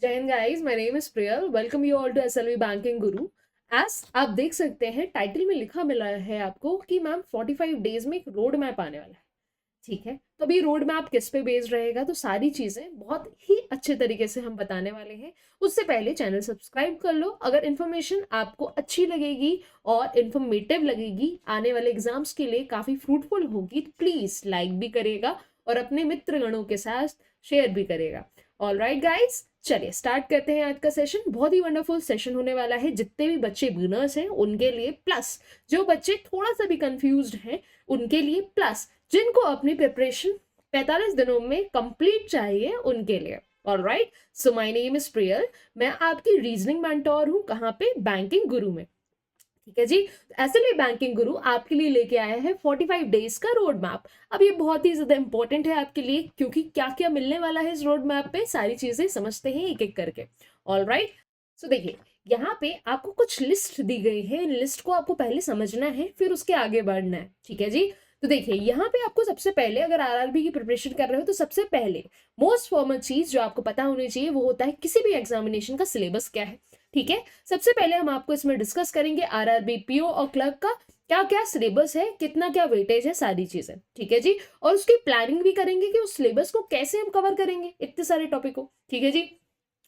जय हिंद guys, my name is Priyal. Welcome you all to SLV banking guru. As आप देख सकते हैं टाइटल में लिखा मिला है आपको कि मैम 45 डेज में एक रोड मैप आने वाला है। ठीक है, तो अभी रोड मैप किस पे बेस्ड रहेगा, तो सारी चीजें बहुत ही अच्छे तरीके से हम बताने वाले हैं। उससे पहले चैनल सब्सक्राइब कर लो। अगर इन्फॉर्मेशन आपको अच्छी लगेगी और इन्फॉर्मेटिव लगेगी, आने वाले एग्जाम्स के लिए काफी फ्रूटफुल होगी, तो प्लीज लाइक भी करेगा और अपने मित्रगणों के साथ शेयर भी करेगा। ऑल राइट गाइज, चलिए स्टार्ट करते हैं आज का सेशन। बहुत ही वंडरफुल सेशन होने वाला है। जितने भी बच्चे बिगिनर्स हैं उनके लिए, प्लस जो बच्चे थोड़ा सा भी कंफ्यूज्ड हैं उनके लिए, प्लस जिनको अपनी प्रिपरेशन 45 दिनों में कंप्लीट चाहिए उनके लिए। All right, so my name is Priyal. मैं आपकी रीजनिंग मेंटोर हूँ। कहाँ पे? बैंकिंग गुरु में। ठीक है जी। एसएलवी बैंकिंग गुरु आपके लिए लेके आया है 45 डेज का रोड मैप। अब ये बहुत ही ज्यादा इंपॉर्टेंट है आपके लिए, क्योंकि क्या क्या मिलने वाला है इस रोड मैप पे, सारी चीजें समझते हैं एक एक करके। ऑल राइट, सो देखिए यहाँ पे आपको कुछ लिस्ट दी गई है। इन लिस्ट को आपको पहले समझना है, फिर उसके आगे बढ़ना है। ठीक है जी। तो देखिए यहाँ पे आपको सबसे पहले, अगर आरआरबी की प्रिपरेशन कर रहे हो तो सबसे पहले मोस्ट फॉर्मल चीज जो आपको पता होनी चाहिए वो होता है किसी भी एग्जामिनेशन का सिलेबस क्या है। ठीक है, सबसे पहले हम आपको इसमें डिस्कस करेंगे आरआरबी, पीओ और क्लर्क का क्या क्या सिलेबस है, कितना क्या वेटेज है, सारी चीजें। ठीक है जी। और उसकी प्लानिंग भी करेंगे कि उस सिलेबस को कैसे हम कवर करेंगे, इतने सारे टॉपिक को। ठीक है जी।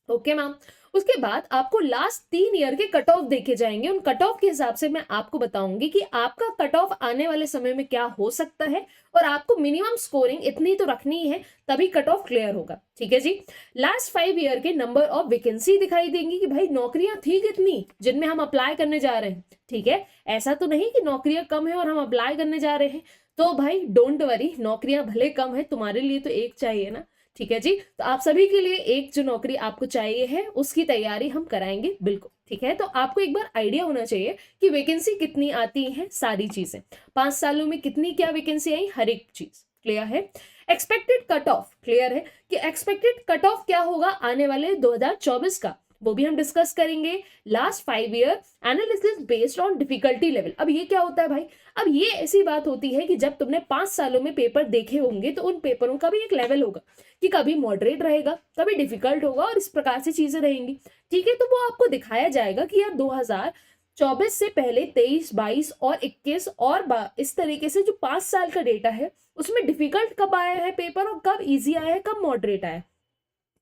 Okay ma'am. उसके बाद आपको लास्ट 3 ईयर के कट ऑफ देखे जाएंगे। उन कट ऑफ के हिसाब से मैं आपको बताऊंगी कि आपका कट ऑफ आने वाले समय में क्या हो सकता है, और आपको मिनिमम स्कोरिंग इतनी तो रखनी है, तभी कट ऑफ क्लियर होगा। ठीक है जी। लास्ट 5 ईयर के नंबर ऑफ वैकेंसी दिखाई देंगी कि भाई नौकरियां थी कितनी जिनमें हम अप्लाई करने जा रहे हैं। ठीक है, ऐसा तो नहीं कि नौकरियां कम है और हम अप्लाई करने जा रहे हैं। तो भाई डोंट वरी, नौकरियां भले कम है, तुम्हारे लिए तो एक चाहिए ना। ठीक है जी। तो आप सभी के लिए एक जो नौकरी आपको चाहिए है उसकी तैयारी हम कराएंगे बिल्कुल। ठीक है, तो आपको एक बार आइडिया होना चाहिए कि वैकेंसी कितनी आती है, सारी चीजें 5 सालों में कितनी क्या वैकेंसी आई, हर एक चीज क्लियर है। एक्सपेक्टेड कट ऑफ क्लियर है कि एक्सपेक्टेड कट ऑफ क्या होगा आने वाले 2024 का, वो भी हम डिस्कस करेंगे। Last 5 year analysis based on difficulty level. अब ये क्या होता है भाई? अब ये ऐसी बात होती है कि जब तुमने 5 सालों में पेपर देखे होंगे तो उन पेपरों का भी एक लेवल होगा कि कभी मॉडरेट रहेगा, कभी डिफिकल्ट होगा, और इस प्रकार से चीजें रहेंगी। ठीक है, तो वो आपको दिखाया जाएगा कि यार 2024 से पहले 23, 22 और 21 और इस तरीके से जो 5 साल का डेटा है उसमें डिफिकल्ट कब आया है पेपर और कब इजी आया है, कब मॉडरेट आया है।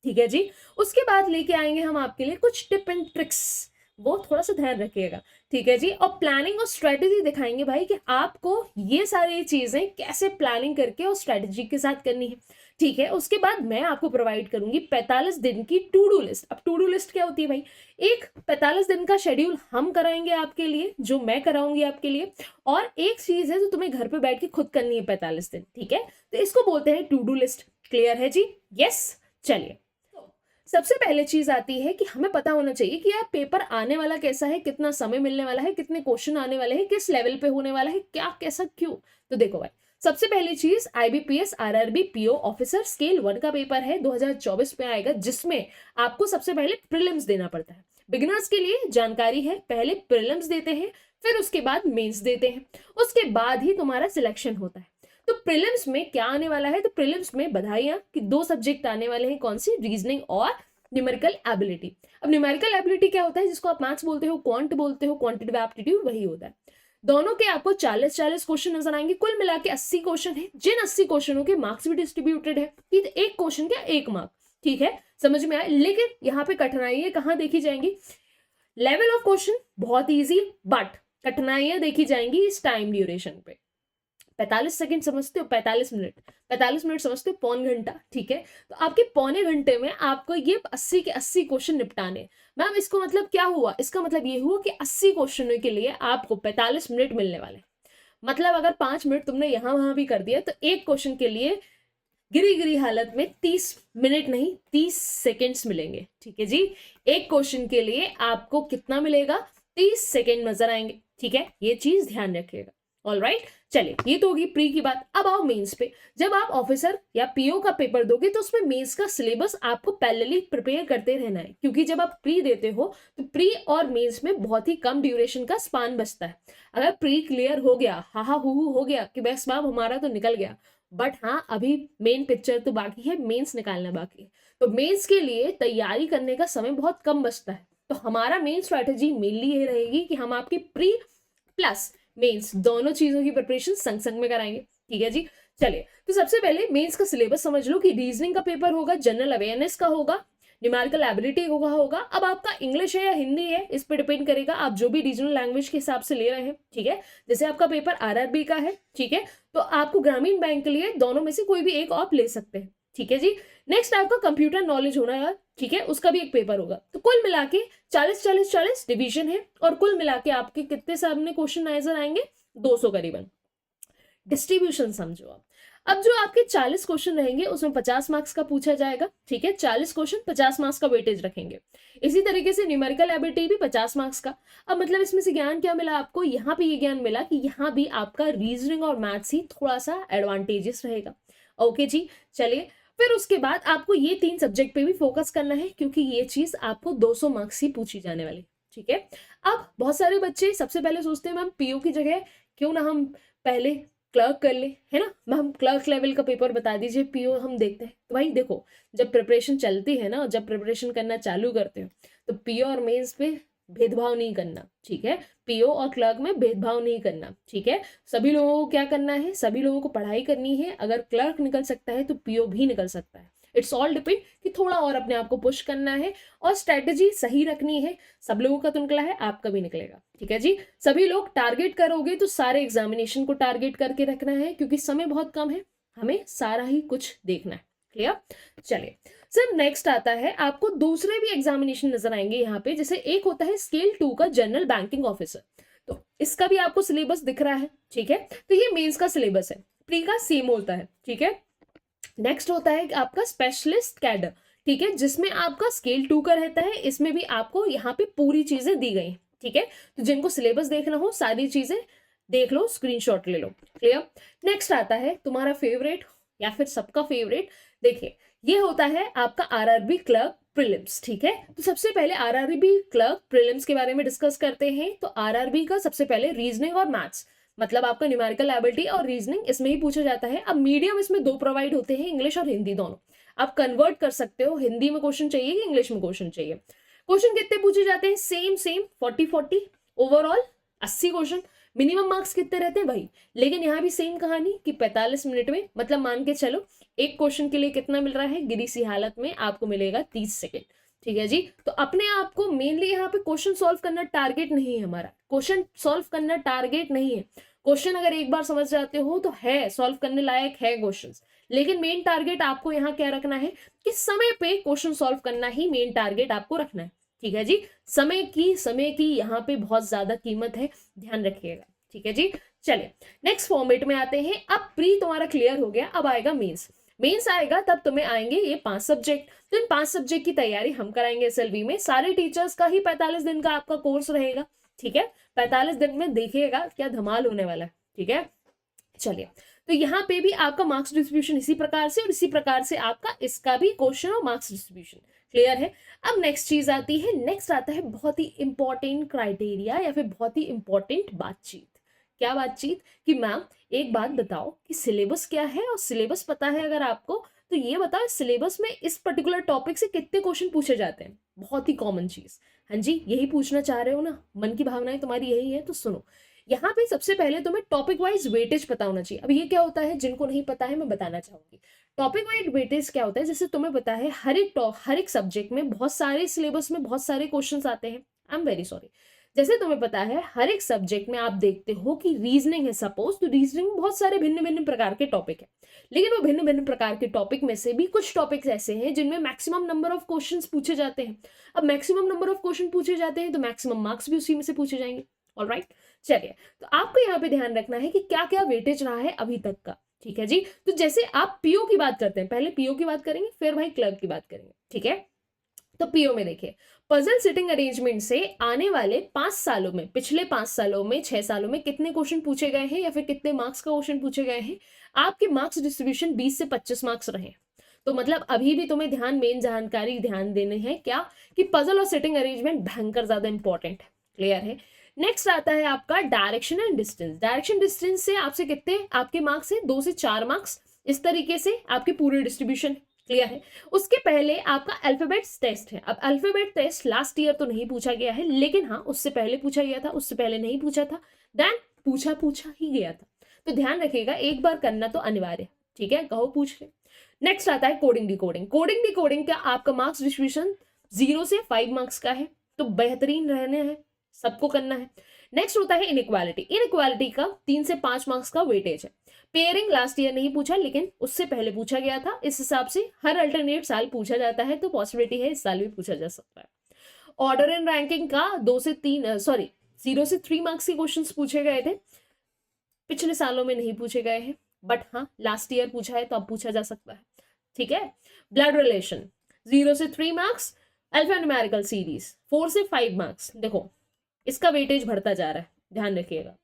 ठीक है जी। उसके बाद लेके आएंगे हम आपके लिए कुछ टिप एंड ट्रिक्स, वो थोड़ा सा ध्यान रखिएगा। ठीक है जी। और प्लानिंग और स्ट्रेटेजी दिखाएंगे भाई कि आपको ये सारी चीजें कैसे प्लानिंग करके और स्ट्रेटेजी के साथ करनी है। ठीक है, उसके बाद मैं आपको प्रोवाइड करूंगी 45 दिन की टू डू लिस्ट। अब टू डू लिस्ट क्या होती है भाई? एक 45 दिन का शेड्यूल हम कराएंगे आपके लिए, जो मैं कराऊंगी आपके लिए, और एक चीज है जो तुम्हें घर पे बैठ के खुद करनी है 45 दिन। ठीक है, तो इसको बोलते हैं टू डू लिस्ट। क्लियर है जी? यस। चलिए, सबसे पहले चीज आती है कि हमें पता होना चाहिए कि यार पेपर आने वाला कैसा है, कितना समय मिलने वाला है, कितने क्वेश्चन आने वाले हैं, किस लेवल पे होने वाला है, क्या कैसा क्यों। तो देखो भाई, सबसे पहली चीज IBPS RRB PO officer scale 1 का पेपर है, 2024 में आएगा, जिसमें आपको सबसे पहले प्रीलिम्स देना पड़ता है। बिगिनर्स के लिए जानकारी है, पहले प्रीलिम्स देते हैं, फिर उसके बाद मेंस देते हैं, उसके बाद ही तुम्हारा सिलेक्शन होता है। तो प्रीलिम्स में क्या आने वाला है? तो प्रीलिम्स में बधाइयां कि 2 सब्जेक्ट आने वाले हैं। कौन सी? रीजनिंग और न्यूमेरिकल एबिलिटी। अब न्यूमेरिकल एबिलिटी क्या होता है? जिसको आप मैथ्स बोलते हो, क्वांट बोलते हो, क्वांटिटेटिव एप्टीट्यूड, वही होता है। दोनों के आपको 40-40 क्वेश्चन नजर आएंगे। कुल मिला के 80 क्वेश्चन है, जिन 80 क्वेश्चनों के मार्क्स भी डिस्ट्रीब्यूटेड है कि एक क्वेश्चन का 1 मार्क। ठीक है, समझ में आया? लेकिन यहाँ पे कठिनाइयां कहाँ देखी जाएंगी? लेवल ऑफ क्वेश्चन बहुत ईजी, बट कठिनाइयां देखी जाएंगी इस टाइम ड्यूरेशन पे। 45 सेकंड समझते हो? 45 मिनट, 45 मिनट समझते हो? पौन घंटा। ठीक है, तो आपके पौने घंटे में आपको ये 80 के 80 क्वेश्चन निपटाने। मैम इसको मतलब क्या हुआ? इसका मतलब ये हुआ कि 80 क्वेश्चनों के लिए आपको 45 मिनट मिलने वाले। मतलब अगर 5 मिनट तुमने यहां वहां भी कर दिया तो एक क्वेश्चन के लिए गिरी गिरी हालत में 30 मिनट नहीं 30 सेकेंड्स मिलेंगे। ठीक है जी। एक क्वेश्चन के लिए आपको कितना मिलेगा? 30 सेकेंड नजर आएंगे। ठीक है, ये चीज ध्यान रखिएगा। ऑल राइट, चलिए ये तो होगी प्री की बात। अब आओ मेंस पे। जब आप ऑफिसर या पीओ का पेपर दोगे तो उसमें मेंस का सिलेबस आपको पहले प्रिपेयर करते रहना है, क्योंकि जब आप प्री देते हो तो प्री और मेंस में बहुत ही कम ड्यूरेशन का स्पान बचता है। अगर प्री क्लियर हो गया, हा हा हु हो गया कि बस मैम हमारा तो निकल गया, बट हाँ अभी मेन पिक्चर तो बाकी है, मेंस निकालना बाकी है। तो मेंस के लिए तैयारी करने का समय बहुत कम बचता है, तो हमारा मेन स्ट्रैटेजी मेनली ये रहेगी कि हम आपकी प्री प्लस मेंस दोनों चीजों की प्रिपरेशन संग संग में कराएंगे। ठीक है जी, चलिए तो सबसे पहले मेंस का सिलेबस समझ लो कि रीजनिंग का पेपर होगा, जनरल अवेयरनेस का होगा, न्यूमेरिकल एबिलिटी होगा। अब आपका इंग्लिश है या हिंदी है इस पे डिपेंड करेगा, आप जो भी रीजनल लैंग्वेज के हिसाब से ले रहे हैं। ठीक है, जैसे आपका पेपर आरआरबी का है, ठीक है, तो आपको ग्रामीण बैंक के लिए दोनों में से कोई भी एक आप ले सकते हैं। ठीक है जी, नेक्स्ट आपका कंप्यूटर नॉलेज होना है, ठीक है, उसका भी एक पेपर होगा। तो कुल मिला के 40 डिवीजन है, और कुल मिला के आपके कितने सामने क्वेश्चन नजर आएंगे, 200 करीबन। डिस्ट्रीब्यूशन समझो आप। अब जो आपके 40 क्वेश्चन रहेंगे उसमें 50 मार्क्स का पूछा जाएगा। ठीक है, 40 क्वेश्चन 50 मार्क्स का वेटेज रखेंगे। इसी तरीके से न्यूमेरिकल एबिलिटी भी 50 मार्क्स का। अब मतलब इसमें से ज्ञान क्या मिला आपको, यहाँ पे ये ज्ञान मिला कि यहाँ भी आपका रीजनिंग और मैथ्स ही थोड़ा सा एडवांटेजेस रहेगा। ओके जी, चलिए फिर उसके बाद आपको ये 3 सब्जेक्ट पे भी फोकस करना है, क्योंकि ये चीज आपको 200 मार्क्स ही पूछी जाने वाली। ठीक है, अब बहुत सारे बच्चे सबसे पहले सोचते हैं मैम पीओ की जगह क्यों ना हम पहले क्लर्क कर ले, है ना, हम क्लर्क लेवल का पेपर बता दीजिए, पीओ हम देखते हैं। तो भाई देखो, जब प्रिपरेशन चलती है ना, जब प्रिपरेशन करना चालू करते हो, तो पीओ और मेंस पे भेदभाव नहीं करना। ठीक है, पीओ और क्लर्क में भेदभाव नहीं करना। ठीक है, सभी लोगों को क्या करना है, सभी लोगों को पढ़ाई करनी है। अगर क्लर्क निकल सकता है तो पीओ भी निकल सकता है। इट्स ऑल डिपेंड कि थोड़ा और अपने आप को पुश करना है और स्ट्रेटेजी सही रखनी है। सब लोगों का तो निकला है, आपका भी निकलेगा। ठीक है जी, सभी लोग टारगेट करोगे तो सारे एग्जामिनेशन को टारगेट करके रखना है, क्योंकि समय बहुत कम है, हमें सारा ही कुछ देखना है। क्लियर, चलिए सर नेक्स्ट आता है, आपको दूसरे भी एग्जामिनेशन नजर आएंगे यहाँ पे। जैसे एक होता है स्केल 2 का जनरल बैंकिंग ऑफिसर, तो इसका भी आपको सिलेबस दिख रहा है। ठीक है, तो ये मेंस का सिलेबस है, प्री का सेम होता है। ठीक है, नेक्स्ट होता है आपका स्पेशलिस्ट कैडर, ठीक है, जिसमें आपका स्केल 2 का रहता है। इसमें भी आपको यहाँ पे पूरी चीजें दी गई। ठीक है, तो जिनको सिलेबस देखना हो सारी चीजें देख लो, स्क्रीनशॉट ले लो। क्लियर, नेक्स्ट आता है तुम्हारा फेवरेट या फिर सबका फेवरेट, देखिए ये होता है आपका आरआरबी क्लर्क प्रीलिम्स। ठीक है, तो सबसे पहले आरआरबी क्लर्क प्रीलिम्स के बारे में डिस्कस करते हैं। तो आरआरबी का सबसे पहले रीजनिंग और मैथ्स, मतलब आपका न्यूमेरिकल एबिलिटी और रीजनिंग इसमें ही पूछा जाता है। अब मीडियम इसमें 2 प्रोवाइड होते हैं, इंग्लिश और हिंदी दोनों। आप कन्वर्ट कर सकते हो, हिंदी में क्वेश्चन चाहिए कि इंग्लिश में क्वेश्चन चाहिए। क्वेश्चन कितने पूछे जाते हैं, same 40 overall 80 question. Minimum marks कितने रहते हैं भाई, लेकिन यहाँ भी सेम कहानी कि 45 मिनट में, मतलब मान के चलो एक क्वेश्चन के लिए कितना मिल रहा है, गिरी सी हालत में आपको मिलेगा 30 सेकेंड। ठीक है जी, तो अपने आप को मेनली यहाँ पे क्वेश्चन सॉल्व करना टारगेट नहीं है हमारा, क्वेश्चन सॉल्व करना टारगेट नहीं है। क्वेश्चन अगर एक बार समझ जाते हो तो है सॉल्व करने लायक है क्वेश्चंस, लेकिन मेन टारगेट आपको यहाँ क्या रखना है कि समय पे क्वेश्चन सॉल्व करना ही मेन टारगेट आपको रखना है। ठीक है जी, समय की यहाँ पे बहुत ज्यादा कीमत है, ध्यान रखिएगा। ठीक है जी, चलिए नेक्स्ट फॉर्मेट में आते हैं। अब प्री तुम्हारा क्लियर हो गया, अब आएगा मेंस। मेंस आएगा तब तुम्हें आएंगे ये 5 सब्जेक्ट। तो इन 5 सब्जेक्ट की तैयारी हम कराएंगे एसएलवी में। सारे टीचर्स का ही 45 दिन का आपका कोर्स रहेगा। ठीक है, 45 दिन में देखिएगा क्या धमाल होने वाला है। ठीक है, चलिए तो यहाँ पे भी आपका मार्क्स डिस्ट्रीब्यूशन इसी प्रकार से, और इसी प्रकार से आपका इसका भी क्वेश्चन और मार्क्स डिस्ट्रीब्यूशन क्लियर है। अब नेक्स्ट चीज आती है, नेक्स्ट आता है बहुत ही इंपॉर्टेंट क्राइटेरिया या फिर बहुत ही इंपॉर्टेंट बातचीत। क्या बातचीत कि मैम एक बात बताओ कि सिलेबस क्या है, और सिलेबस पता है अगर आपको तो ये बताओ सिलेबस में इस पर्टिकुलर टॉपिक से कितने क्वेश्चन पूछे जाते हैं। बहुत ही कॉमन चीज, हाँ जी यही पूछना चाह रहे हो ना, मन की भावनाएं तुम्हारी यही है, तो सुनो यहाँ पे सबसे पहले तुम्हें टॉपिक वाइज वेटेज पता होना चाहिए। अब ये क्या होता है, जिनको नहीं पता है मैं बताना चाहूंगी। टॉपिक वाइज वेटेज क्या होता है, जैसे तुम्हें पता है हर एक सब्जेक्ट में बहुत सारे सिलेबस में बहुत सारे क्वेश्चंस आते हैं। आई एम वेरी सॉरी, जैसे तुम्हें पता है हर एक सब्जेक्ट में आप देखते हो कि रीजनिंग है सपोज, तो रीजनिंग में बहुत सारे भिन्न भिन्न प्रकार के टॉपिक है, लेकिन वो भिन्न भिन्न प्रकार के टॉपिक में से भी कुछ टॉपिक्स ऐसे हैं जिनमें मैक्सिमम नंबर ऑफ क्वेश्चंस पूछे जाते हैं। अब मैक्सिमम नंबर ऑफ क्वेश्चन पूछे जाते हैं तो मैक्सिमम मार्क्स भी उसी में से पूछे जाएंगे। ऑलराइट, चलिए तो आपको यहाँ पे ध्यान रखना है कि क्या क्या वेटेज रहा है अभी तक का। ठीक है जी, तो जैसे आप पीओ की बात करते हैं, पहले पीओ की बात करेंगे फिर भाई क्लर्क की बात करेंगे। ठीक है, तो पीओ में देखिए पजल सिटिंग अरेंजमेंट से आने वाले 5 सालों में, पिछले 5 सालों में 6 सालों में कितने क्वेश्चन पूछे गए हैं या फिर कितने मार्क्स का क्वेश्चन पूछे गए हैं। आपके मार्क्स डिस्ट्रीब्यूशन 20 से 25 मार्क्स रहे। तो मतलब अभी भी तुम्हें मेन जानकारी ध्यान देने हैं क्या कि पजल और सिटिंग अरेंजमेंट भयंकर ज्यादा इंपॉर्टेंट है। क्लियर है, नेक्स्ट आता है आपका direction and distance. Direction distance से आपसे कितने आपके मार्क्स है, 2 से 4 मार्क्स। इस तरीके से आपकी पूरी डिस्ट्रीब्यूशन क्लियर है। उसके पहले आपका अल्फाबेट्स टेस्ट है। अब अल्फाबेट टेस्ट लास्ट ईयर तो नहीं पूछा गया है, लेकिन हाँ उससे पहले पूछा गया था, उससे पहले नहीं पूछा था, देन पूछा ही गया था। तो ध्यान रखिएगा, एक बार करना तो अनिवार्य, ठीक है, कहो पूछ ले। नेक्स्ट आता है कोडिंग डिकोडिंग। कोडिंग डिकोडिंग का आपका मार्क्स डिस्ट्रीब्यूशन 0 से 5 मार्क्स का है, तो बेहतरीन रहने हैं, सबको करना है। नेक्स्ट होता है इनइक्वालिटी। इनइक्वालिटी का 3 से 5 मार्क्स का वेटेज है। पेयरिंग लास्ट ईयर नहीं पूछा, लेकिन उससे पहले पूछा गया था, इस हिसाब से हर अल्टरनेट साल पूछा जाता है, तो पॉसिबिलिटी है इस साल भी पूछा जा सकता है। ऑर्डर एंड रैंकिंग का 0 से 3 मार्क्स के क्वेश्चंस पूछे गए थे, पिछले सालों में नहीं पूछे गए हैं, बट हाँ लास्ट ईयर पूछा है तो अब पूछा जा सकता है, ठीक है। ब्लड रिलेशन 0 से 3 मार्क्स। अल्फा न्यूमेरिकल सीरीज 4 से 5 मार्क्स। देखो इसका वेटेज बढ़ता जा रहा है, ध्यान रखिएगा।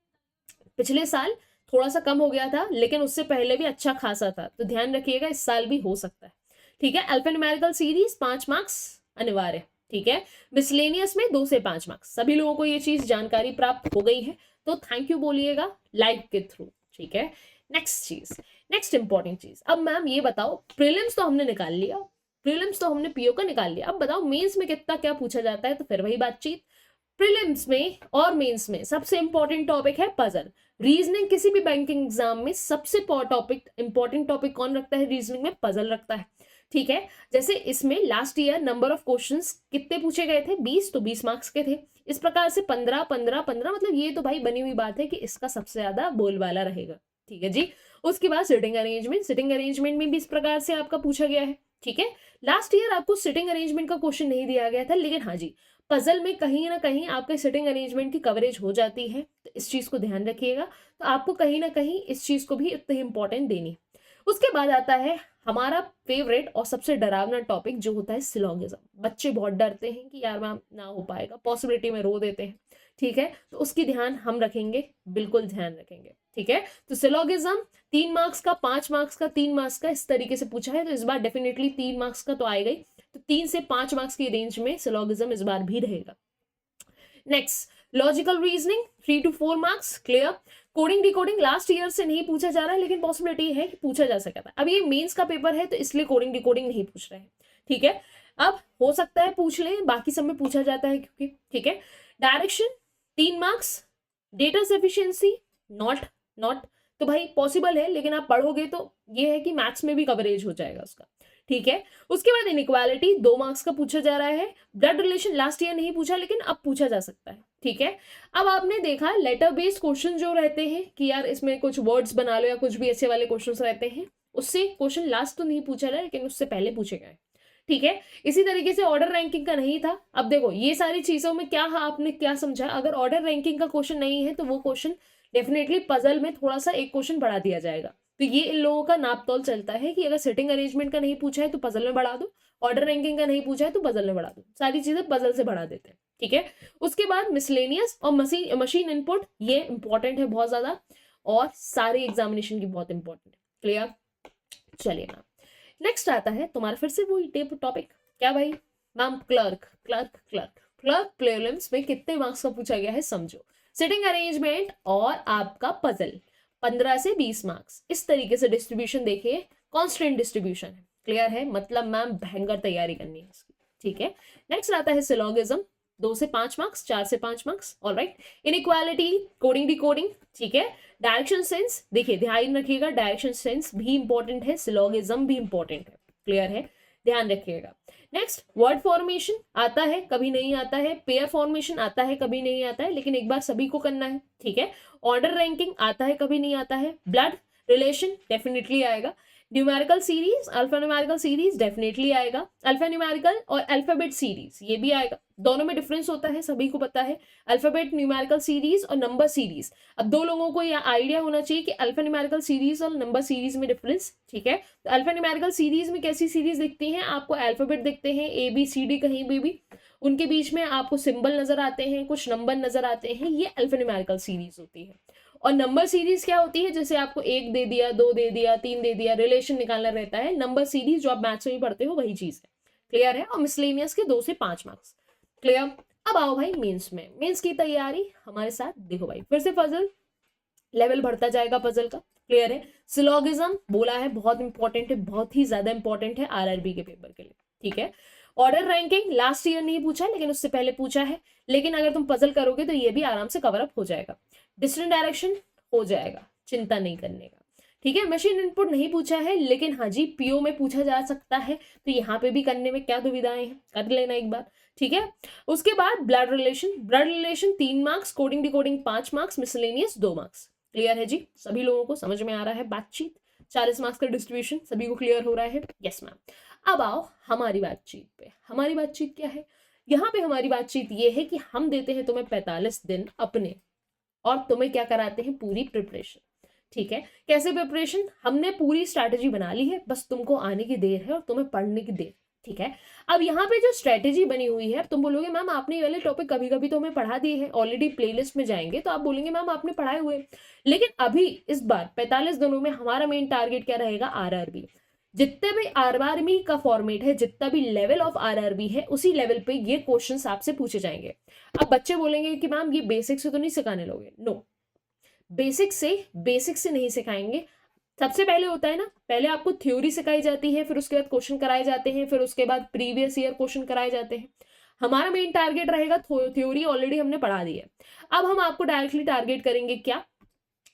पिछले साल थोड़ा सा कम हो गया था, लेकिन उससे पहले भी अच्छा खासा था, तो ध्यान रखिएगा इस साल भी हो सकता है, ठीक है। अल्फा न्यूमेरिकल सीरीज 5 मार्क्स अनिवार्य, ठीक है। मिसलेनियस में 2 से 5 मार्क्स। सभी लोगों को ये चीज जानकारी प्राप्त हो गई है, तो थैंक यू बोलिएगा लाइक के थ्रू, ठीक है। नेक्स्ट चीज, नेक्स्ट इंपॉर्टेंट चीज, अब मैम ये बताओ, प्रीलिम्स तो हमने निकाल लिया, प्रीलिम्स तो हमने पीओ का निकाल लिया, अब बताओ मेंस में कितना क्या पूछा जाता है। तो फिर वही बातचीत, प्रीलिम्स में और मेंस में सबसे इंपॉर्टेंट टॉपिक है पजल। रीजनिंग किसी भी बैंकिंग एग्जाम में सबसे इंपॉर्टेंट टॉपिक कौन रखता है, रीजनिंग में पजल रखता है, ठीक है। जैसे इसमें last year number of questions कितने पूछे गए थे, 20, तो 20 मार्क्स के थे। इस प्रकार से 15 15 15, मतलब ये तो भाई बनी हुई बात है कि इसका सबसे ज्यादा बोलबाला रहेगा, ठीक है जी। उसके बाद सिटिंग अरेंजमेंट, सिटिंग अरेंजमेंट में भी इस प्रकार से आपका पूछा गया है, ठीक है। लास्ट ईयर आपको सिटिंग अरेंजमेंट का क्वेश्चन नहीं दिया गया था, लेकिन हाँ जी पजल में कहीं ना कहीं आपके सिटिंग अरेंजमेंट की कवरेज हो जाती है, तो इस चीज को ध्यान रखिएगा। तो आपको कहीं ना कहीं इस चीज को भी उतनी इंपॉर्टेंट देनी। उसके बाद आता है हमारा फेवरेट और सबसे डरावना टॉपिक, जो होता है सिलोगिज्म। बच्चे बहुत डरते हैं कि यार मैम ना हो पाएगा, पॉसिबिलिटी में रो देते हैं, ठीक है। तो उसकी ध्यान हम रखेंगे, बिल्कुल ध्यान रखेंगे, ठीक है। तो सिलोगिज्म 3 मार्क्स का, 5 मार्क्स का, 3 मार्क्स का, इस तरीके से पूछा है, तो इस बार डेफिनेटली 3 मार्क्स का तो आएगा ही, तो 3 से 5 मार्क्स की रेंज में सिलोगिज्म इस बार भी रहेगा। Next logical reasoning 3 to 4 marks, clear. Coding decoding last year से नहीं पूछा जा रहा है, लेकिन पॉसिबिलिटी है कि पूछा जा सकता है। अब ये मेंस का पेपर है, तो इसलिए कोडिंग डिकोडिंग नहीं पूछ रहे हैं, ठीक है। अब हो सकता है पूछ ले, बाकी सब में पूछा जाता है क्योंकि, ठीक है। Direction 3 marks. Data sufficiency not, तो भाई पॉसिबल है, लेकिन आप पढ़ोगे तो ये है कि मैथ्स में भी कवरेज हो जाएगा उसका, ठीक है। उसके बाद इनइक्वालिटी 2 मार्क्स का पूछा जा रहा है। ब्लड रिलेशन लास्ट ईयर नहीं पूछा, लेकिन अब पूछा जा सकता है, ठीक है। अब आपने देखा लेटर बेस्ड क्वेश्चन जो रहते हैं कि यार इसमें कुछ वर्ड्स बना लो या कुछ भी ऐसे वाले क्वेश्चन रहते हैं, उससे क्वेश्चन लास्ट तो नहीं पूछा रहा, लेकिन उससे पहले पूछे गए, ठीक है। इसी तरीके से ऑर्डर रैंकिंग का नहीं था। अब देखो ये सारी चीजों में क्या आपने क्या समझा, अगर ऑर्डर रैंकिंग का क्वेश्चन नहीं है तो वो क्वेश्चन डेफिनेटली पजल में थोड़ा सा एक क्वेश्चन बढ़ा दिया जाएगा। तो ये इन लोगों का नाप तोल चलता है कि अगर सिटिंग अरेंजमेंट का नहीं पूछा है तो पजल में बढ़ा दो, ऑर्डर रैंकिंग का नहीं पूछा है तो पजल में बढ़ा दो, सारी चीजें पजल से बढ़ा देते हैं, ठीक है। उसके बाद मिसलेनियस और मशीन इनपुट, ये इंपॉर्टेंट है बहुत ज्यादा, और सारे एग्जामिनेशन की बहुत इंपॉर्टेंट है, क्लियर। चलिए मैम नेक्स्ट आता है तुम्हारा फिर से वही टॉपिक, क्या भाई मैम, क्लर्क प्रीलिम्स में कितने मार्क्स का पूछा गया है समझो। सिटिंग अरेंजमेंट और आपका पजल 15 से 20 मार्क्स, इस तरीके से डिस्ट्रीब्यूशन देखिए, कॉन्स्टेंट डिस्ट्रीब्यूशन है, क्लियर है, मतलब मैम भयंकर तैयारी करनी है इसकी, ठीक है। नेक्स्ट आता है सिलोगिज्म 2 से 5 मार्क्स, 4 से 5 marks, alright. Inequality, coding decoding, ठीक है। डायरेक्शन सेंस, देखिए ध्यान रखिएगा, डायरेक्शन सेंस भी इंपॉर्टेंट है, सिलोगिज्म भी इंपॉर्टेंट है, क्लियर है, ध्यान रखिएगा। नेक्स्ट वर्ड फॉर्मेशन आता है कभी नहीं आता है, पेयर फॉर्मेशन आता है कभी नहीं आता है, लेकिन एक बार सभी को करना है, ठीक है। ऑर्डर रैंकिंग आता है कभी नहीं आता है। ब्लड रिलेशन डेफिनेटली आएगा। Numerical series, alpha numerical series definitely आएगा। अल्फा न्यूमेरिकल और अल्फाबेट सीरीज ये भी आएगा, दोनों में डिफरेंस होता है, सभी को पता है। अल्फाबेट न्यूमेरिकल सीरीज और नंबर सीरीज, अब 2 लोगों को यह आइडिया होना चाहिए कि अल्फा न्यूमेरिकल सीरीज और नंबर सीरीज में डिफरेंस, ठीक है। तो अल्फा न्यूमेरिकल सीरीज में कैसी सीरीज दिखती है, आपको अल्फाबेट दिखते हैं ABCD, कहीं भी उनके बीच में आपको सिंबल नजर आते हैं, कुछ नंबर नजर आते हैं, ये अल्फा न्यूमेरिकल सीरीज होती है। और नंबर सीरीज क्या होती है, जैसे आपको 1 दे दिया, 2 दे दिया, 3 दे दिया, रिलेशन निकालना रहता है। नंबर सीरीज जो आप मैथ्स में पढ़ते हो वही चीज है, क्लियर है। और मिसलेनियस के 2 से 5 मार्क्स, क्लियर। अब आओ भाई मेंस में, मेंस की तैयारी हमारे साथ देखो भाई, फिर से पजल लेवल बढ़ता जाएगा पजल का, क्लियर है। सिलोगिज्म बोला है, बहुत इंपॉर्टेंट है, बहुत ही ज्यादा इंपॉर्टेंट है आरआरबी के पेपर के लिए, ठीक है। ऑर्डर रैंकिंग लास्ट ईयर नहीं पूछा लेकिन उससे पहले पूछा है, लेकिन अगर तुम पजल करोगे तो ये भी आराम से कवर अप हो जाएगा। डिस्टेंट डायरेक्शन हो जाएगा, चिंता नहीं करने का, ठीक है। मशीन इनपुट नहीं पूछा है, लेकिन हाँ जी पीओ में पूछा जा सकता है, तो यहाँ पे भी करने में क्या दुविधाएं हैं, कर लेना एक बार, ठीक है। उसके बाद blood relation 3 marks, coding decoding 5 marks, miscellaneous 2 marks. Clear है जी, सभी लोगों को समझ में आ रहा है बातचीत, 40 मार्क्स का डिस्ट्रीब्यूशन सभी को क्लियर हो रहा है, यस मैम। अब आओ हमारी बातचीत पे, हमारी बातचीत क्या है यहाँ पे, हमारी बातचीत ये है कि हम देते हैं तुम्हें 45 दिन अपने, और तुम्हें क्या कराते हैं, पूरी प्रिपरेशन, ठीक है। कैसे प्रिपरेशन, हमने पूरी स्ट्रैटेजी बना ली है, बस तुमको आने की देर है और तुम्हें पढ़ने की देर, ठीक है। अब यहाँ पे जो स्ट्रैटेजी बनी हुई है, अब तुम बोलोगे मैम आपने ये वाले टॉपिक कभी कभी तो हमें पढ़ा दिए हैं, ऑलरेडी प्लेलिस्ट में जाएंगे तो आप बोलेंगे मैम आपने पढ़ाए हुए, लेकिन अभी इस बार 45 दिनों में हमारा मेन टारगेट क्या रहेगा, आरआरबी। जितने भी आरआरबी का फॉर्मेट है, जितना भी लेवल ऑफ आरआरबी है, उसी लेवल पे ये क्वेश्चंस आपसे पूछे जाएंगे। अब बच्चे बोलेंगे कि मैम ये बेसिक से तो नहीं सिखाने लोगे, नो, बेसिक से नहीं सिखाएंगे। सबसे पहले होता है ना, पहले आपको थ्योरी सिखाई जाती है, फिर उसके बाद क्वेश्चन कराए जाते हैं, फिर उसके बाद प्रीवियस ईयर क्वेश्चन कराए जाते हैं। हमारा मेन टारगेट रहेगा, थ्योरी ऑलरेडी हमने पढ़ा दी है, अब हम आपको डायरेक्टली टारगेट करेंगे क्या,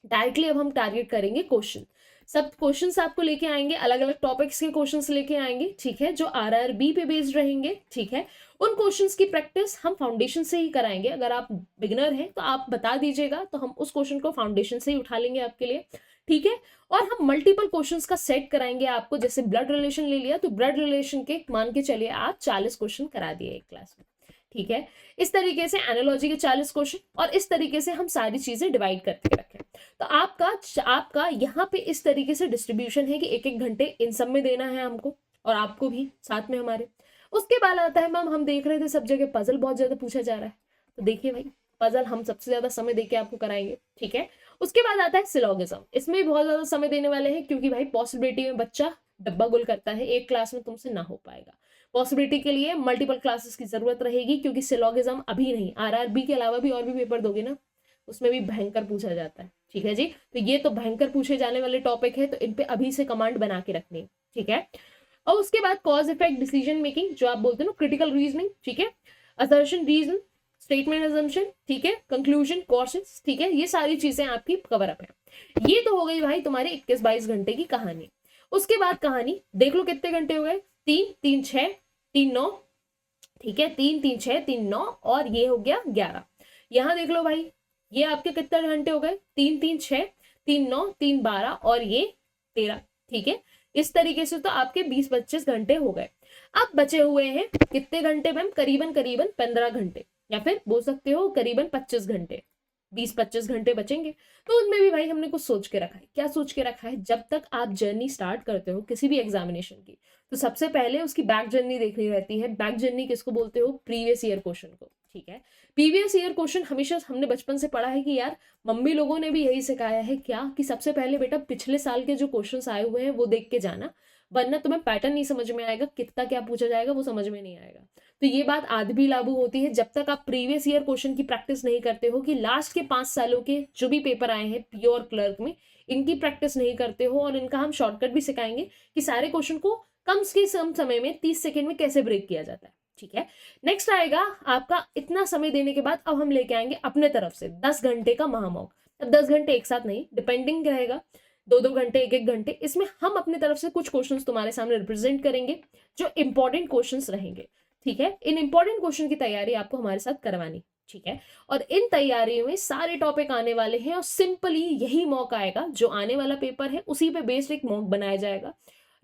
डायरेक्टली अब हम टारगेट करेंगे क्वेश्चन। सब क्वेश्चंस आपको लेके आएंगे, अलग अलग टॉपिक्स के क्वेश्चंस लेके आएंगे, ठीक है, जो आरआरबी पे बेस्ड रहेंगे, ठीक है। उन क्वेश्चंस की प्रैक्टिस हम फाउंडेशन से ही कराएंगे, अगर आप बिगिनर हैं तो आप बता दीजिएगा, तो हम उस क्वेश्चन को फाउंडेशन से ही उठा लेंगे आपके लिए, ठीक है। और हम मल्टीपल क्वेश्चंस का सेट कराएंगे आपको, जैसे ब्लड रिलेशन ले लिया तो ब्लड रिलेशन के मान के चलिए आप 40 क्वेश्चन करा दिए एक क्लास में, ठीक है। इस तरीके से एनालॉजी के 40 क्वेश्चन, और इस तरीके से हम सारी चीजें डिवाइड करके रखें। तो आपका यहाँ पे इस तरीके से डिस्ट्रीब्यूशन है कि 1-1 घंटे इन सब में देना है हमको, और आपको भी साथ में हमारे। उसके बाद आता है मैम, हम देख रहे थे सब जगह पजल बहुत ज्यादा पूछा जा रहा है, तो देखिए भाई पजल हम सबसे ज्यादा समय देके आपको कराएंगे, ठीक है। उसके बाद आता है सिलोगिज्म, इसमें भी बहुत ज्यादा समय देने वाले हैं, क्योंकि भाई पॉसिबिलिटी में बच्चा डब्बा गुल करता है, एक क्लास में तुमसे ना हो पाएगा, पॉसिबिलिटी के लिए मल्टीपल क्लासेस की जरूरत रहेगी, क्योंकि सिलोगिज्म अभी नहीं, आरआरबी के अलावा भी और भी पेपर दोगे ना, उसमें भी भयंकर पूछा जाता है, ठीक है जी। तो ये तो भयंकर पूछे जाने वाले टॉपिक है, तो इन पे अभी से कमांड बना के रखनी, ठीक है। और उसके बाद कॉज इफेक्ट डिसीजन मेकिंग, जो आप बोलते हो ना, क्रिटिकल रीजनिंग, ठीक है, असर्शन रीजन, स्टेटमेंट अजम्पशन, ठीक है, कंक्लूजन, कॉशंस, ठीक है, ये सारी चीजें आपकी कवर अप है। ये तो हो गई भाई तुम्हारे 21-22 घंटे की कहानी। उसके बाद कहानी देख लो कितने घंटे हो गए, 3-3-6-3-9, ठीक है, 3-3-6-3-9, और ये हो गया 11। यहाँ देख लो भाई, ये आपके कितने घंटे हो गए, 3-3-6-3-9-3-12, और ये 13, ठीक है। इस तरीके से तो आपके 20-25 घंटे हो गए। अब बचे हुए हैं कितने घंटे मैम, करीबन 15 घंटे, या फिर बोल सकते हो करीबन 25 घंटे, 20-25 घंटे बचेंगे। तो उनमें भी भाई हमने कुछ सोच के रखा है। क्या सोच के रखा है, जब तक आप जर्नी स्टार्ट करते हो किसी भी एग्जामिनेशन की, तो सबसे पहले उसकी बैक जर्नी देखनी रहती है। बैक जर्नी किसको बोलते हो, प्रीवियस ईयर क्वेश्चन को, ठीक है। प्रीवियस ईयर क्वेश्चन हमेशा हमने बचपन से पढ़ा है कि यार मम्मी लोगों ने भी यही सिखाया है क्या, कि सबसे पहले बेटा पिछले साल के जो क्वेश्चन आए हुए हैं वो देख के जाना, वरना तुम्हें पैटर्न नहीं समझ में आएगा, कितना क्या पूछा जाएगा वो समझ में नहीं आएगा। तो ये बात आज भी लागू होती है, जब तक आप प्रीवियस ईयर क्वेश्चन की प्रैक्टिस नहीं करते हो, कि लास्ट के 5 सालों के जो भी पेपर आए हैं प्योर क्लर्क में, इनकी प्रैक्टिस नहीं करते हो। और इनका हम शॉर्टकट भी सिखाएंगे कि सारे क्वेश्चन को कम से कम समय में 30 सेकेंड में कैसे ब्रेक किया जाता है, ठीक है। नेक्स्ट आएगा आपका, इतना समय देने के बाद अब हम लेके आएंगे अपने तरफ से 10 घंटे का महामॉक। अब 10 घंटे एक साथ नहीं, डिपेंडिंग रहेगा, 2-2 घंटे, 1-1 घंटे, इसमें हम अपने तरफ से कुछ क्वेश्चंस तुम्हारे सामने रिप्रेजेंट करेंगे, जो इंपॉर्टेंट क्वेश्चंस रहेंगे, ठीक है। इन इंपॉर्टेंट क्वेश्चन की तैयारी आपको हमारे साथ करवानी, ठीक है। और इन तैयारियों में सारे टॉपिक आने वाले हैं, और सिंपली यही मॉक आएगा, जो आने वाला पेपर है उसी पे बेस्ड एक मॉक बनाया जाएगा,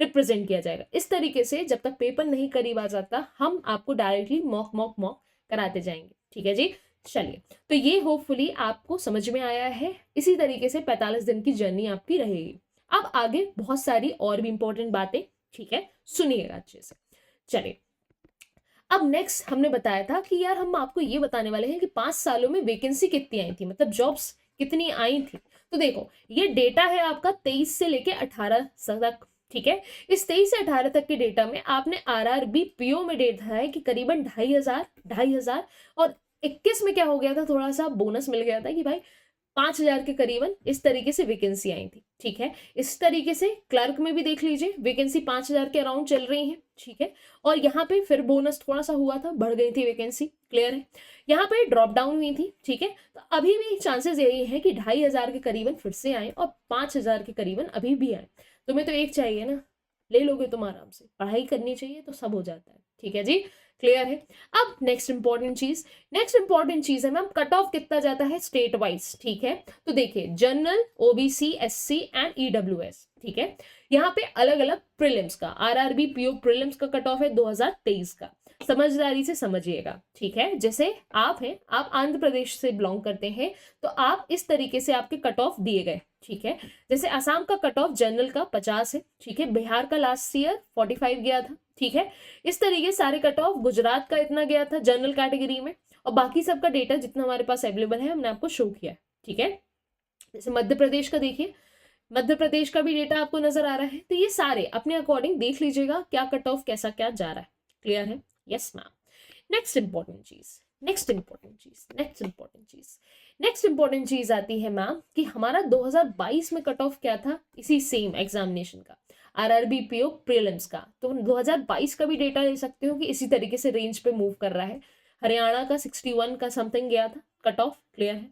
रिप्रेजेंट किया जाएगा। इस तरीके से जब तक पेपर नहीं करीब आ जाता, हम आपको डायरेक्टली मॉक कराते जाएंगे, ठीक है जी। चलिए, तो ये होपफुली आपको समझ में आया है। इसी तरीके से 45 दिन की जर्नी आपकी रहेगी। अब आगे बहुत सारी और भी इंपॉर्टेंट बातें, ठीक है, सुनिएगा अच्छे से। चलिए, अब नेक्स्ट हमने बताया था कि यार हम आपको ये बताने वाले हैं कि 5 सालों में वैकेंसी कितनी आई थी, मतलब जॉब्स कितनी आई थी। तो देखो, ये डेटा है आपका 23 से लेके 18 तक, ठीक है। इस 23 से 18 तक के डेटा में आपने आरआरबी पीओ में डेटा है कि करीबन 2,500, और 21 में क्या हो गया था, थोड़ा सा बोनस मिल गया था कि भाई 5,000 के करीबन इस तरीके से वैकेंसी आई थी, ठीक है। इस तरीके से क्लर्क में भी देख लीजिए वैकेंसी 5,000 के अराउंड चल रही है, ठीक है। और यहाँ पे फिर बोनस थोड़ा सा हुआ था, बढ़ गई थी वैकेंसी, क्लियर है। यहाँ पे ड्रॉप डाउन हुई थी, ठीक है। तो अभी भी चांसेस यही है कि 2,500 के करीबन फिर से आए और 5,000 के करीबन अभी भी आए। तुम्हें तो एक चाहिए ना, ले लोगे तुम आराम से, पढ़ाई करनी चाहिए तो सब हो जाता है, ठीक है जी, क्लियर है। अब नेक्स्ट इंपॉर्टेंट चीज है मैम, कट ऑफ कितना जाता है स्टेट वाइज, ठीक है। तो देखिए general, OBC, SC and EWS, ठीक है। यहाँ पे अलग अलग प्रीलिम्स का, आरआरबी पीओ प्रीलिम्स का कट ऑफ है 2023 का, समझदारी से समझिएगा, ठीक है। जैसे आप हैं, आप आंध्र प्रदेश से बिलोंग करते हैं, तो आप इस तरीके से आपके कट ऑफ दिए गए, ठीक है। जैसे असम का कट ऑफ जनरल का 50 है, ठीक है। बिहार का लास्ट ईयर 45 गया था, ठीक है। इस तरीके सारे कट ऑफ, गुजरात का इतना गया था जनरल कैटेगरी में, और बाकी सबका डेटा जितना हमारे पास अवेलेबल है हमने आपको शो किया है, ठीक है। जैसे मध्य प्रदेश का देखिए, मध्य प्रदेश का भी डेटा आपको नजर आ रहा है। तो ये सारे अपने अकॉर्डिंग देख लीजिएगा क्या कट ऑफ कैसा क्या जा रहा है, क्लियर है। Yes ma'am. नेक्स्ट इंपॉर्टेंट चीज आती है मैम कि हमारा 2022 में कट ऑफ क्या था इसी सेम एग्जामिनेशन का, आरआरबी पीओ प्रीलिम्स का। तो 2022 का भी डेटा ले सकते हो कि इसी तरीके से रेंज पे मूव कर रहा है। हरियाणा का 61 का समथिंग गया था कट ऑफ, क्लियर है।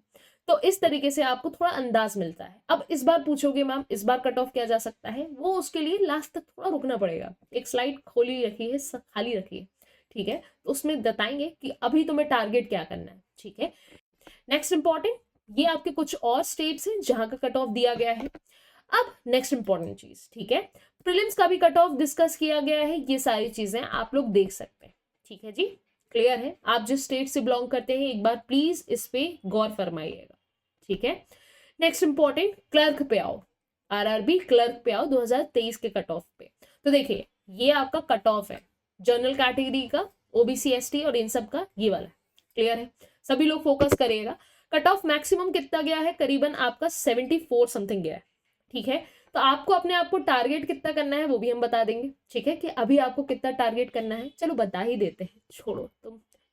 तो इस तरीके से आपको थोड़ा अंदाज मिलता है। अब इस बार पूछोगे मैम इस बार कट ऑफ क्या जा सकता है, वो उसके लिए लास्ट तक थोड़ा रुकना पड़ेगा। एक स्लाइड खोली रखी है, खाली रखी है, ठीक है। तो उसमें बताएंगे कि अभी तुम्हें टारगेट क्या करना है, ठीक है। नेक्स्ट इंपॉर्टेंट, ये आपके कुछ और स्टेट्स हैं जहां का कट ऑफ दिया गया है। अब नेक्स्ट इंपॉर्टेंट चीज, ठीक है, प्रीलिम्स का भी कट ऑफ डिस्कस किया गया है। ये सारी चीजें आप लोग देख सकते हैं, ठीक है जी, क्लियर है। आप जिस स्टेट से बिलोंग करते हैं एक बार प्लीज इस पे गौर फरमाइएगा, ठीक है। नेक्स्ट इंपॉर्टेंट, क्लर्क पे आओ, आरआरबी क्लर्क पे आओ 2023 के कट ऑफ पे। तो देखिए ये आपका कट ऑफ है जनरल कैटेगरी का, ओबीसी एसटी और इन सब का, ये वाला, क्लियर है। सभी लोग फोकस करिएगा। कट ऑफ मैक्सिमम कितना गया है, करीबन आपका 74 समथिंग गया है, ठीक है। तो आपको अपने आप को टारगेट कितना करना है वो भी हम बता देंगे, ठीक है। कि अभी आपको कितना टारगेट करना है, चलो बता ही देते हैं, छोड़ो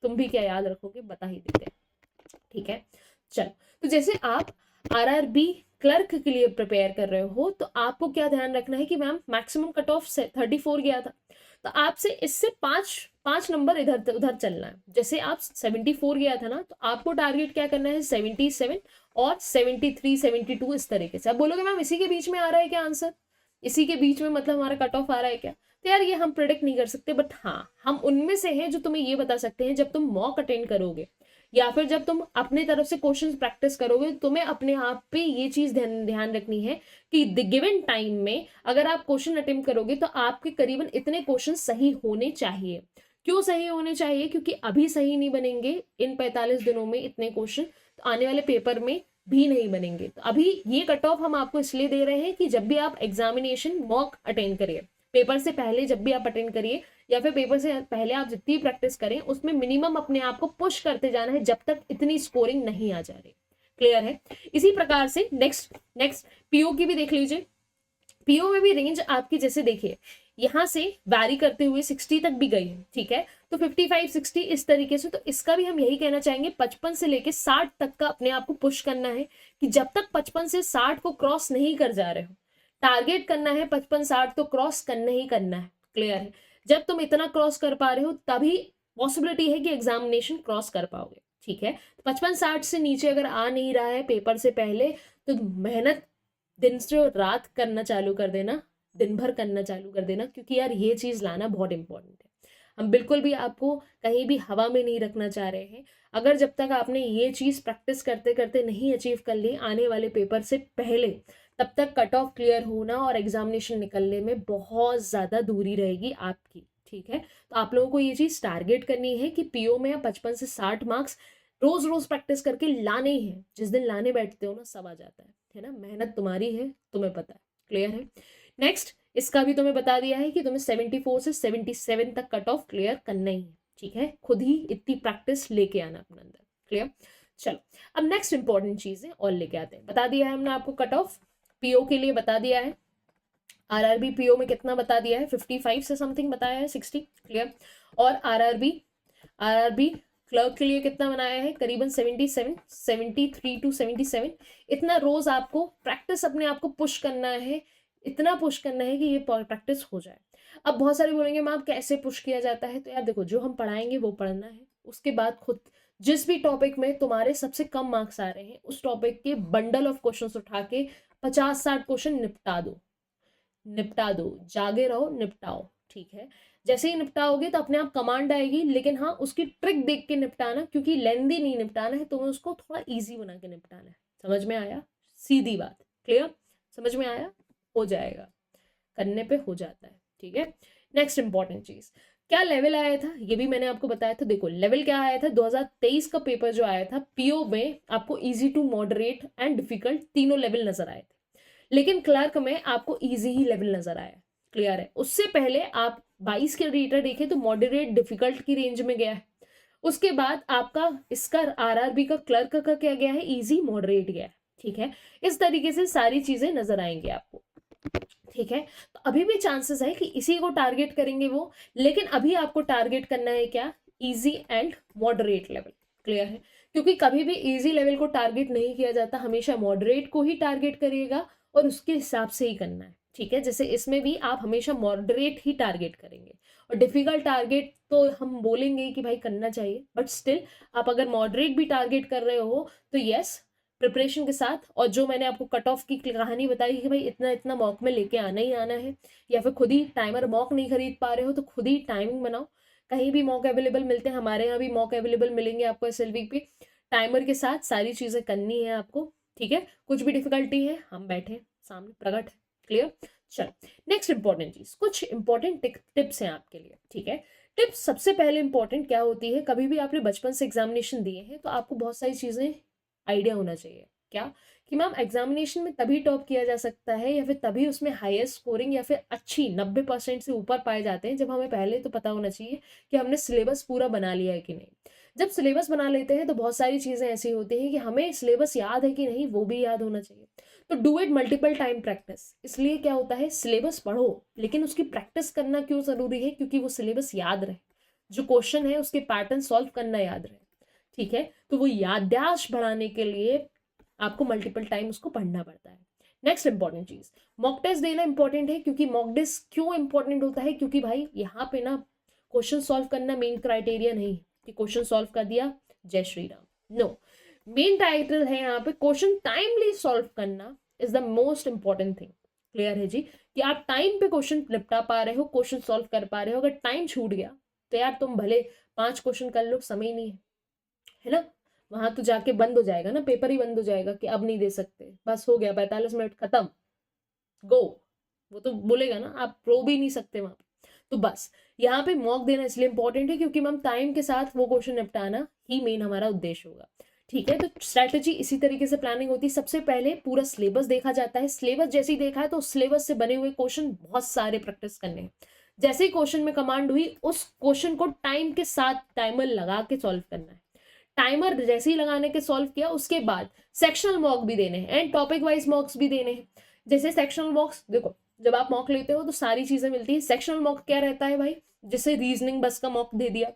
तुम भी क्या याद रखोगे, बता ही देते हैं, ठीक है। चलो, तो जैसे आप आरआरबी क्लर्क के लिए प्रिपेयर कर रहे हो तो आपको क्या ध्यान रखना है कि मैम मैक्सिमम कट ऑफ 34 गया था, तो आपसे इससे पांच नंबर इधर उधर चलना है। जैसे आप 74 गया था ना, तो आपको टारगेट क्या करना है 77 और 73 72 इस तरीके से। आप बोलोगे मैम इसी के बीच में आ रहा है क्या आंसर, इसी के बीच में मतलब हमारा कट ऑफ आ रहा है क्या, तो यार ये हम प्रिडिक्ट नहीं कर सकते, बट हाँ हम उनमें से हैं जो तुम्हें ये बता सकते हैं। जब तुम मॉक अटेंड करोगे या फिर जब तुम अपने तरफ से क्वेश्चंस प्रैक्टिस करोगे, तुम्हें अपने आप पे ये चीज ध्यान रखनी है कि द गिवन टाइम में अगर आप क्वेश्चन अटेम्प्ट करोगे तो आपके करीबन इतने क्वेश्चन सही होने चाहिए। क्यों सही होने चाहिए, क्योंकि अभी सही नहीं बनेंगे इन 45 दिनों में इतने क्वेश्चन, तो आने वाले पेपर में भी नहीं बनेंगे। तो अभी ये कट ऑफ हम आपको इसलिए दे रहे हैं कि जब भी आप एग्जामिनेशन मॉक अटेंड करिए, पेपर से पहले जब भी आप अटेंड करिए या फिर पेपर से पहले आप जितनी प्रैक्टिस करें उसमें मिनिमम अपने आप को पुश करते जाना है जब तक इतनी स्कोरिंग नहीं आ जा रही, क्लियर है। इसी प्रकार से नेक्स्ट पीओ की भी देख लीजिए। पीओ में भी रेंज आपकी जैसे देखिए यहां से वैरी करते हुए 60 तक भी गई है, ठीक है। तो 55 60 इस तरीके से, तो इसका भी हम यही कहना चाहेंगे 55 से लेके 60 तक का अपने आप को पुश करना है कि जब तक 55 से 60 को क्रॉस नहीं कर जा रहे हो, टारगेट करना है 55-60 तो क्रॉस करना ही करना है, क्लियर है। जब तुम इतना क्रॉस कर पा रहे हो तभी पॉसिबिलिटी है कि एग्जामिनेशन क्रॉस कर पाओगे, ठीक है। 55-60 से नीचे अगर आ नहीं रहा है पेपर से पहले तो मेहनत दिन से रात करना चालू कर देना, दिन भर करना चालू कर देना, क्योंकि यार ये चीज लाना बहुत इंपॉर्टेंट है। हम बिल्कुल भी आपको कहीं भी हवा में नहीं रखना चाह रहे हैं। अगर जब तक आपने ये चीज प्रैक्टिस करते करते नहीं अचीव कर ली आने वाले पेपर से पहले, तब तक कट ऑफ क्लियर होना और एग्जामिनेशन निकलने में बहुत ज्यादा दूरी रहेगी आपकी, ठीक है। तो आप लोगों को ये चीज टारगेट करनी है कि पीओ में 55 से 60 मार्क्स रोज रोज प्रैक्टिस करके लाने ही है। जिस दिन लाने बैठते हो ना सब आ जाता है ना। मेहनत तुम्हारी है, तुम्हें पता है, क्लियर है। नेक्स्ट इसका भी तुम्हें बता दिया है कि तुम्हें 74 से 77 तक कट ऑफ क्लियर करना ही है, ठीक है। खुद ही इतनी प्रैक्टिस लेके आना अपने अंदर, क्लियर। चलो अब नेक्स्ट इंपॉर्टेंट चीजें और लेके आते हैं। बता दिया है हमने आपको कट ऑफ पीओ के लिए, बता दिया है आरआरबी पीओ में कितना बता दिया है 55 से समथिंग बताया है 60, क्लियर। और आरआरबी क्लर्क के लिए कितना बनाया है, करीबन 77, 73 to 77। इतना रोज आपको प्रैक्टिस अपने आप को पुश करना है, इतना पुश करना है कि ये प्रैक्टिस हो जाए। अब बहुत सारे बोलेंगे मैम कैसे पुश किया जाता है, तो यार देखो, जो हम पढ़ाएंगे वो पढ़ना है, उसके बाद खुद जिस भी टॉपिक में तुम्हारे सबसे कम मार्क्स आ रहे हैं उस टॉपिक के बंडल ऑफ क्वेश्चंस उठा के 50-60 क्वेश्चन निपटा दो, निपटा दो, जागे रहो, निपटाओ, ठीक है। जैसे ही निपटाओगे तो अपने आप कमांड आएगी, लेकिन हाँ उसकी ट्रिक देख के निपटाना, क्योंकि लेंदी नहीं निपटाना है, तुम्हें उसको थोड़ा इजी बना के निपटाना है। समझ में आया? सीधी बात, क्लियर? समझ में आया? हो जाएगा, करने पे हो जाता है, ठीक है। नेक्स्ट इंपॉर्टेंट चीज, क्या लेवल आया था, ये भी मैंने आपको बताया था। देखो लेवल क्या आया था, 2023 का पेपर जो आया था पीओ में, आपको easy to moderate and difficult तीनों लेवल नजर आए थे, लेकिन क्लर्क में आपको इजी ही लेवल नजर आया। क्लियर है? उससे पहले आप 22 के डेटा देखे तो मॉडरेट डिफिकल्ट की रेंज में गया है, उसके बाद आपका इसका आरआरबी का क्लर्क का क्या गया है, इजी मॉडरेट गया है, ठीक है। इस तरीके से सारी चीजें नजर आएंगी आपको, ठीक है। तो अभी भी चांसेस है कि इसी को टारगेट करेंगे वो, लेकिन अभी आपको टारगेट करना है क्या, easy and moderate level. Clear है? क्योंकि कभी भी इजी लेवल को टारगेट नहीं किया जाता, हमेशा मॉडरेट को ही टारगेट करिएगा और उसके हिसाब से ही करना है, ठीक है। जैसे इसमें भी आप हमेशा मॉडरेट ही टारगेट करेंगे, और डिफिकल्ट टारगेट तो हम बोलेंगे कि भाई करना चाहिए, बट स्टिल आप अगर मॉडरेट भी टारगेट कर रहे हो तो यस, प्रिपरेशन के साथ। और जो मैंने आपको कट ऑफ की कहानी बताई कि भाई इतना इतना मॉक में लेके आना ही आना है, या फिर खुद ही टाइमर मॉक नहीं खरीद पा रहे हो तो खुद ही टाइमिंग बनाओ, कहीं भी मॉक अवेलेबल मिलते हैं, हमारे यहाँ भी मॉक अवेलेबल मिलेंगे आपको एसएलवी पे। टाइमर के साथ सारी चीजें करनी है आपको, ठीक है। कुछ भी डिफिकल्टी है हम बैठे सामने, प्रकट है, क्लियर। चल नेक्स्ट इंपॉर्टेंट चीज, कुछ इंपॉर्टेंट टिप्स हैं आपके लिए, ठीक है। टिप्स सबसे पहले इंपॉर्टेंट क्या होती है, कभी भी आपने बचपन से एग्जामिनेशन दिए हैं तो आपको बहुत सारी चीजें आइडिया होना चाहिए, क्या कि मैम एग्जामिनेशन में तभी टॉप किया जा सकता है या फिर तभी उसमें हाईएस्ट स्कोरिंग या फिर अच्छी 90% से ऊपर पाए जाते हैं, जब हमें पहले तो पता होना चाहिए कि हमने सिलेबस पूरा बना लिया है कि नहीं। जब सिलेबस बना लेते हैं तो बहुत सारी चीजें ऐसी होती हैं कि हमें सिलेबस याद है कि नहीं वो भी याद होना चाहिए। तो do it multiple time practice. इसलिए क्या होता है, सिलेबस पढ़ो लेकिन उसकी प्रैक्टिस करना क्यों जरूरी है, क्योंकि वो सिलेबस याद रहे, जो क्वेश्चन है उसके पैटर्न सॉल्व करना याद रहे, ठीक है। तो वो याददाश्त बढ़ाने के लिए आपको मल्टीपल टाइम उसको पढ़ना पड़ता है। नेक्स्ट इंपॉर्टेंट चीज, मॉक टेस्ट देना इंपॉर्टेंट है। क्योंकि मॉक टेस्ट क्यों इंपॉर्टेंट होता है, क्योंकि भाई यहाँ पे ना क्वेश्चन सॉल्व करना मेन क्राइटेरिया नहीं कि क्वेश्चन सॉल्व कर दिया जय Shri Ram, no. Main title है यहाँ पे क्वेश्चन टाइमली सॉल्व करना is the most important thing. Clear है जी, कि आप टाइम पे क्वेश्चन निपटा पा रहे हो, क्वेश्चन सॉल्व कर पा रहे हो। अगर टाइम छूट गया तो यार तुम भले 5 क्वेश्चन कर लो, समय नहीं है ना, वहां तो जाके बंद हो जाएगा ना, पेपर ही बंद हो जाएगा कि अब नहीं दे सकते, बस हो गया 45 मिनट खत्म, गो। वो तो बोलेगा ना, आप प्रो भी नहीं सकते वहां पे। तो बस यहाँ पे मॉक देना इसलिए इंपॉर्टेंट है क्योंकि मैम टाइम के साथ वो क्वेश्चन निपटाना ही मेन हमारा उद्देश्य होगा, ठीक है। तो स्ट्रैटेजी इसी तरीके से प्लानिंग होती है। सबसे पहले पूरा सिलेबस देखा जाता है, सिलेबस जैसे ही देखा है तो सिलेबस से बने हुए क्वेश्चन बहुत सारे प्रैक्टिस करने हैं। जैसे ही क्वेश्चन में कमांड हुई उस क्वेश्चन को टाइम के साथ टाइमर लगा के सॉल्व करना है। टाइमर जैसे ही लगाने के सॉल्व किया उसके बाद सेक्शनल मॉक भी देने हैं एंड टॉपिक वाइज मॉक्स भी देने हैं। जैसे सेक्शनल मॉक्स देखो, जब आप मॉक लेते हो तो सारी चीजें मिलती है। सेक्शनल मॉक क्या रहता है भाई, जैसे रीजनिंग बस का मॉक दे दिया,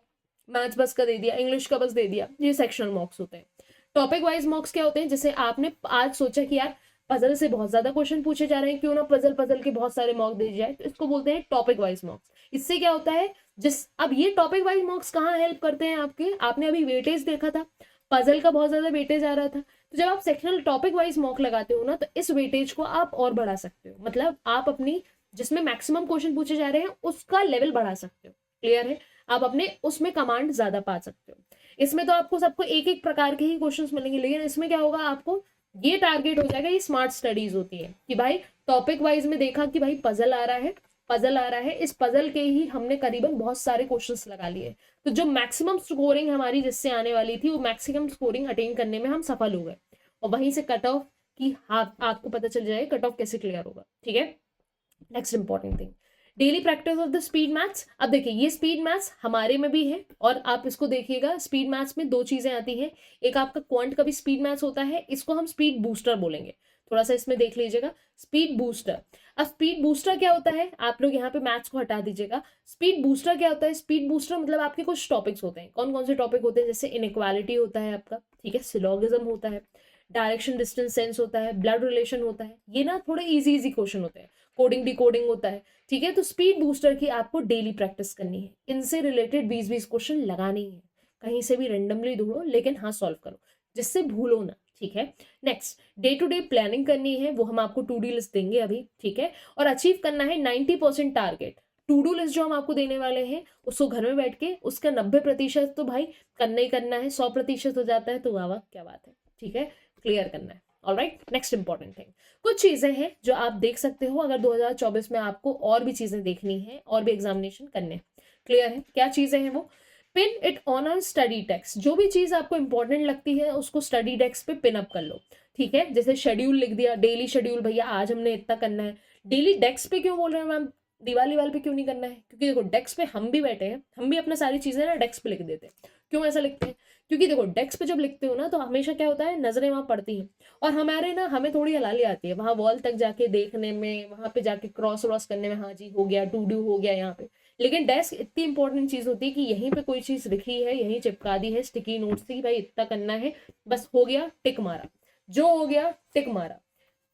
मैथ्स बस का दे दिया, इंग्लिश का बस दे दिया, ये सेक्शनल मॉक्स होते हैं। टॉपिक वाइज मॉक्स क्या होते हैं, जैसे आपने आज सोचा कि यार पजल से बहुत ज्यादा क्वेश्चन पूछे जा रहे हैं, क्यों ना पजल के बहुत सारे मॉक दे जाए, तो इसको बोलते हैं टॉपिक वाइज मॉक्स। इससे क्या होता है, अब ये टॉपिक वाइज मॉक्स कहाँ हेल्प करते हैं आपके, आपने अभी वेटेज देखा था, पजल का बहुत ज्यादा वेटेज आ रहा था, तो जब आप सेक्शनल टॉपिक वाइज मॉक लगाते हो ना तो इस वेटेज को आप और बढ़ा सकते हो, मतलब आप अपनी जिसमें मैक्सिमम क्वेश्चन पूछे जा रहे हैं उसका लेवल बढ़ा सकते हो। क्लियर है? आप अपने उसमें कमांड ज्यादा पा सकते हो। इसमें तो आपको सबको एक एक प्रकार के ही क्वेश्चंस मिलेंगे, लेकिन इसमें क्या होगा, आपको ये टारगेट हो जाएगा, ये स्मार्ट स्टडीज होती है कि भाई टॉपिक वाइज में देखा कि भाई पजल आ रहा है, इस पजल के ही हमने करीबन बहुत सारे क्वेश्चंस लगा लिए, तो जो मैक्सिमम स्कोरिंग हमारी जिससे आने वाली थी वो मैक्सिमम स्कोरिंग अटेन करने में हम सफल हो गए, और वहीं से कट ऑफ की आपको पता चल जाएगा कट ऑफ कैसे क्लियर होगा, ठीक है। Next important thing, daily practice of the speed maths. अब देखिए ये स्पीड मैथ्स हमारे में भी है, और आप इसको देखिएगा, स्पीड मैथ्स में 2 चीजें आती हैं, एक आपका क्वांट का भी स्पीड मैथ्स होता है, इसको हम स्पीड बूस्टर बोलेंगे। थोड़ा सा इसमें देख लीजिएगा। स्पीड बूस्टर, अब स्पीड बूस्टर क्या होता है, आप लोग यहाँ पे मैथ्स को हटा दीजिएगा। स्पीड बूस्टर क्या होता है, स्पीड बूस्टर मतलब आपके कुछ टॉपिक्स होते हैं। कौन कौन से टॉपिक होते हैं, जैसे इनइक्वालिटी होता है आपका, ठीक है, सिलोगिज्म होता है, डायरेक्शन डिस्टेंस सेंस होता है, ब्लड रिलेशन होता है, ये ना थोड़े इजी इजी क्वेश्चन होते हैं, कोडिंग डिकोडिंग होता है, ठीक है। तो स्पीड बूस्टर की आपको डेली प्रैक्टिस करनी है, इनसे रिलेटेड 20-20 क्वेश्चन लगाने ही है, कहीं से भी रेंडमली ढूंढो लेकिन हाँ सॉल्व करो, जिससे भूलो ना, ठीक है। Next, day to day planning करनी है, वो हम आपको टू डी लिस्ट देंगे अभी, ठीक है। और अचीव करना है 90% टारगेट। टू डू लिस्ट जो हम आपको देने वाले हैं उसको घर में बैठ के उसका 90% तो भाई करना ही करना है, 100% हो जाता है तो वाह वाह क्या बात है, ठीक है, क्लियर करना है। ऑलराइट, नेक्स्ट इंपॉर्टेंट थिंग, कुछ चीजें हैं जो आप देख सकते हो अगर 2024 में आपको और भी चीजें देखनी है और भी एग्जामिनेशन करने हैं, क्लियर है, क्या चीजें हैं वो, pin it on a study desk, जो भी चीज आपको इंपॉर्टेंट लगती है उसको स्टडी डेस्क पे पिन अप कर लो, ठीक है। जैसे शेड्यूल लिख दिया, डेली शेड्यूल, भैया आज हमने इतना करना है। डेली डेस्क पे क्यों बोल रहे हैं मैम, दीवार दीवार पे क्यों नहीं करना है, क्योंकि देखो डेस्क पे हम भी बैठे हैं, हम भी अपना सारी चीजें ना डेस्क पे लिख देते हैं। क्यों ऐसा लिखते हैं, क्योंकि देखो डेस्क पे जब लिखते हो ना तो हमेशा क्या होता है, नजरें वहां पड़ती हैं और हमारे ना हमें थोड़ी हलाली आती है वहां वॉल तक जाके देखने में, वहां पे जाके क्रॉस व्रॉस करने में, हाँ जी हो गया, टू डू हो गया यहाँ पे। लेकिन डेस्क इतनी इंपॉर्टेंट चीज होती है कि यहीं पे कोई चीज लिखी है, यहीं चिपका दी है स्टिकी नोट से कि भाई इतना करना है, बस हो गया टिक मारा, जो हो गया टिक मारा,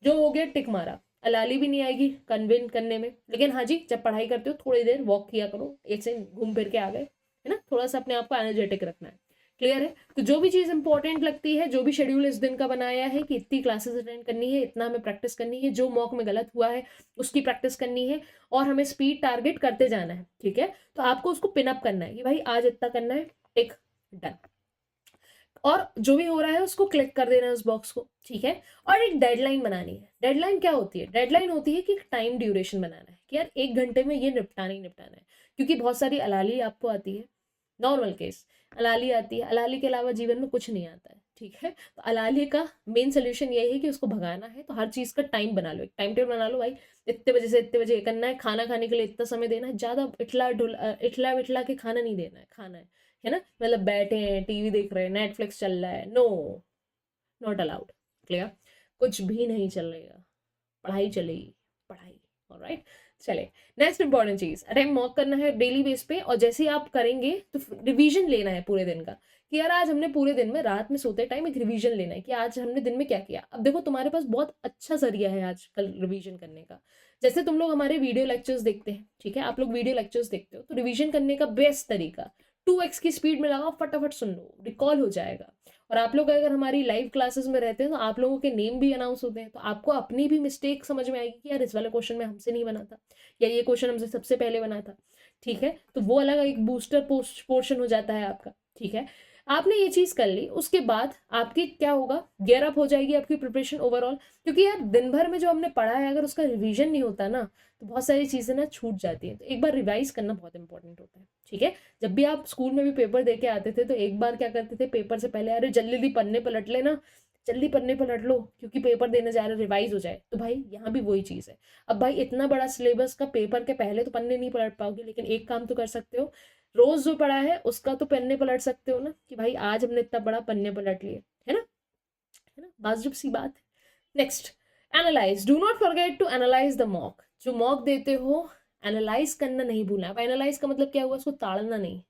जो हो गया टिक मारा, अलाली भी नहीं आएगी कन्विन करने में। लेकिन हाँ जी, जब पढ़ाई करते हो थोड़ी देर वॉक किया करो, एक से घूम फिर के आ गए, है ना, थोड़ा सा अपने आप को एनर्जेटिक रखना है, क्लियर है। तो जो भी चीज इंपॉर्टेंट लगती है, जो भी शेड्यूल इस दिन का बनाया है कि इतनी क्लासेस अटेंड करनी है, इतना हमें प्रैक्टिस करनी है, जो मॉक में गलत हुआ है उसकी प्रैक्टिस करनी है और हमें स्पीड टारगेट करते जाना है, ठीक है। तो आपको उसको पिन अप करना है कि भाई आज इतना करना है, टिक, डन। और जो भी हो रहा है उसको क्लिक कर देना है उस बॉक्स को, ठीक है। और एक डेडलाइन बनानी है। डेडलाइन क्या होती है, डेडलाइन होती है कि एक टाइम ड्यूरेशन बनाना है कि यार 1 घंटे में ये निपटाना ही निपटाना है, क्योंकि बहुत सारी अलाली आपको आती है, नॉर्मल केस अलाली आती है, अलाली के अलावा जीवन में कुछ नहीं आता है, ठीक है। तो अलाली का मेन सोल्यूशन यही है कि उसको भगाना है, तो हर चीज का टाइम बना लो, एक टाइम टेबल बना लो भाई, इतने बजे से इतने बजे ये करना है, खाना खाने के लिए इतना समय देना है, ज्यादा इठला विठला के खाना नहीं देना है, खाना है ना, मतलब बैठे हैं टीवी देख रहे हैं, नेटफ्लिक्स चल रहा है, नो, नॉट अलाउड, क्लियर, कुछ भी नहीं चलेगा, पढ़ाई चलेगी, पढ़ाई, ऑलराइट। चले, नेक्स्ट इंपॉर्टेंट चीज, अटेम्प्ट मॉक करना है डेली बेस पे, और जैसे ही आप करेंगे तो रिवीजन लेना है पूरे दिन का, कि यार आज हमने पूरे दिन में रात में सोते टाइम एक रिवीजन लेना है कि आज हमने दिन में क्या किया। अब देखो तुम्हारे पास बहुत अच्छा जरिया है आजकल रिवीजन करने का, जैसे तुम लोग हमारे वीडियो लेक्चर्स देखते हैं, ठीक है, आप लोग वीडियो लेक्चर्स देखते हो, तो रिवीजन करने का बेस्ट तरीका 2x की स्पीड में लगाओ, फटाफट सुन लो, रिकॉल हो जाएगा। और आप लोग अगर हमारी लाइव क्लासेस में रहते हैं तो आप लोगों के नेम भी अनाउंस होते हैं, तो आपको अपनी भी मिस्टेक समझ में आएगी कि यार इस वाले क्वेश्चन में हमसे नहीं बना था, या ये क्वेश्चन हमसे सबसे पहले बना था, ठीक है। तो वो अलग एक बूस्टर पोर्शन हो जाता है आपका, ठीक है। आपने ये चीज कर ली, उसके बाद आपकी क्या होगा, गियर अप हो जाएगी आपकी प्रिपरेशन ओवरऑल, क्योंकि यार दिन भर में जो हमने पढ़ा है अगर उसका रिवीजन नहीं होता ना तो बहुत सारी चीजें ना छूट जाती हैं, तो एक बार रिवाइज करना बहुत इंपॉर्टेंट होता है, ठीक है। जब भी आप स्कूल में भी पेपर दे के आते थे तो एक बार क्या करते थे, पेपर से पहले अरे जल्दी जल्दी पन्ने पलट लेना, जल्दी पन्ने पलट लो क्योंकि पेपर देने जा रहे, रिवाइज हो जाए। तो भाई यहाँ भी वही चीज है, अब भाई इतना बड़ा सिलेबस का पेपर के पहले तो पन्ने नहीं पलट पाओगे, लेकिन एक काम तो कर सकते हो, रोज जो पढ़ा है उसका तो पन्ने पलट सकते हो ना, कि भाई आज हमने इतना बड़ा पन्ने पलट लिए, है ना, वाजिब सी बात। Next, analyse, do not forget to analyse the mock, जो मॉक देते हो एनालाइज करना नहीं भूलना। अब एनालाइज का मतलब क्या हुआ, उसको ताड़ना नहीं,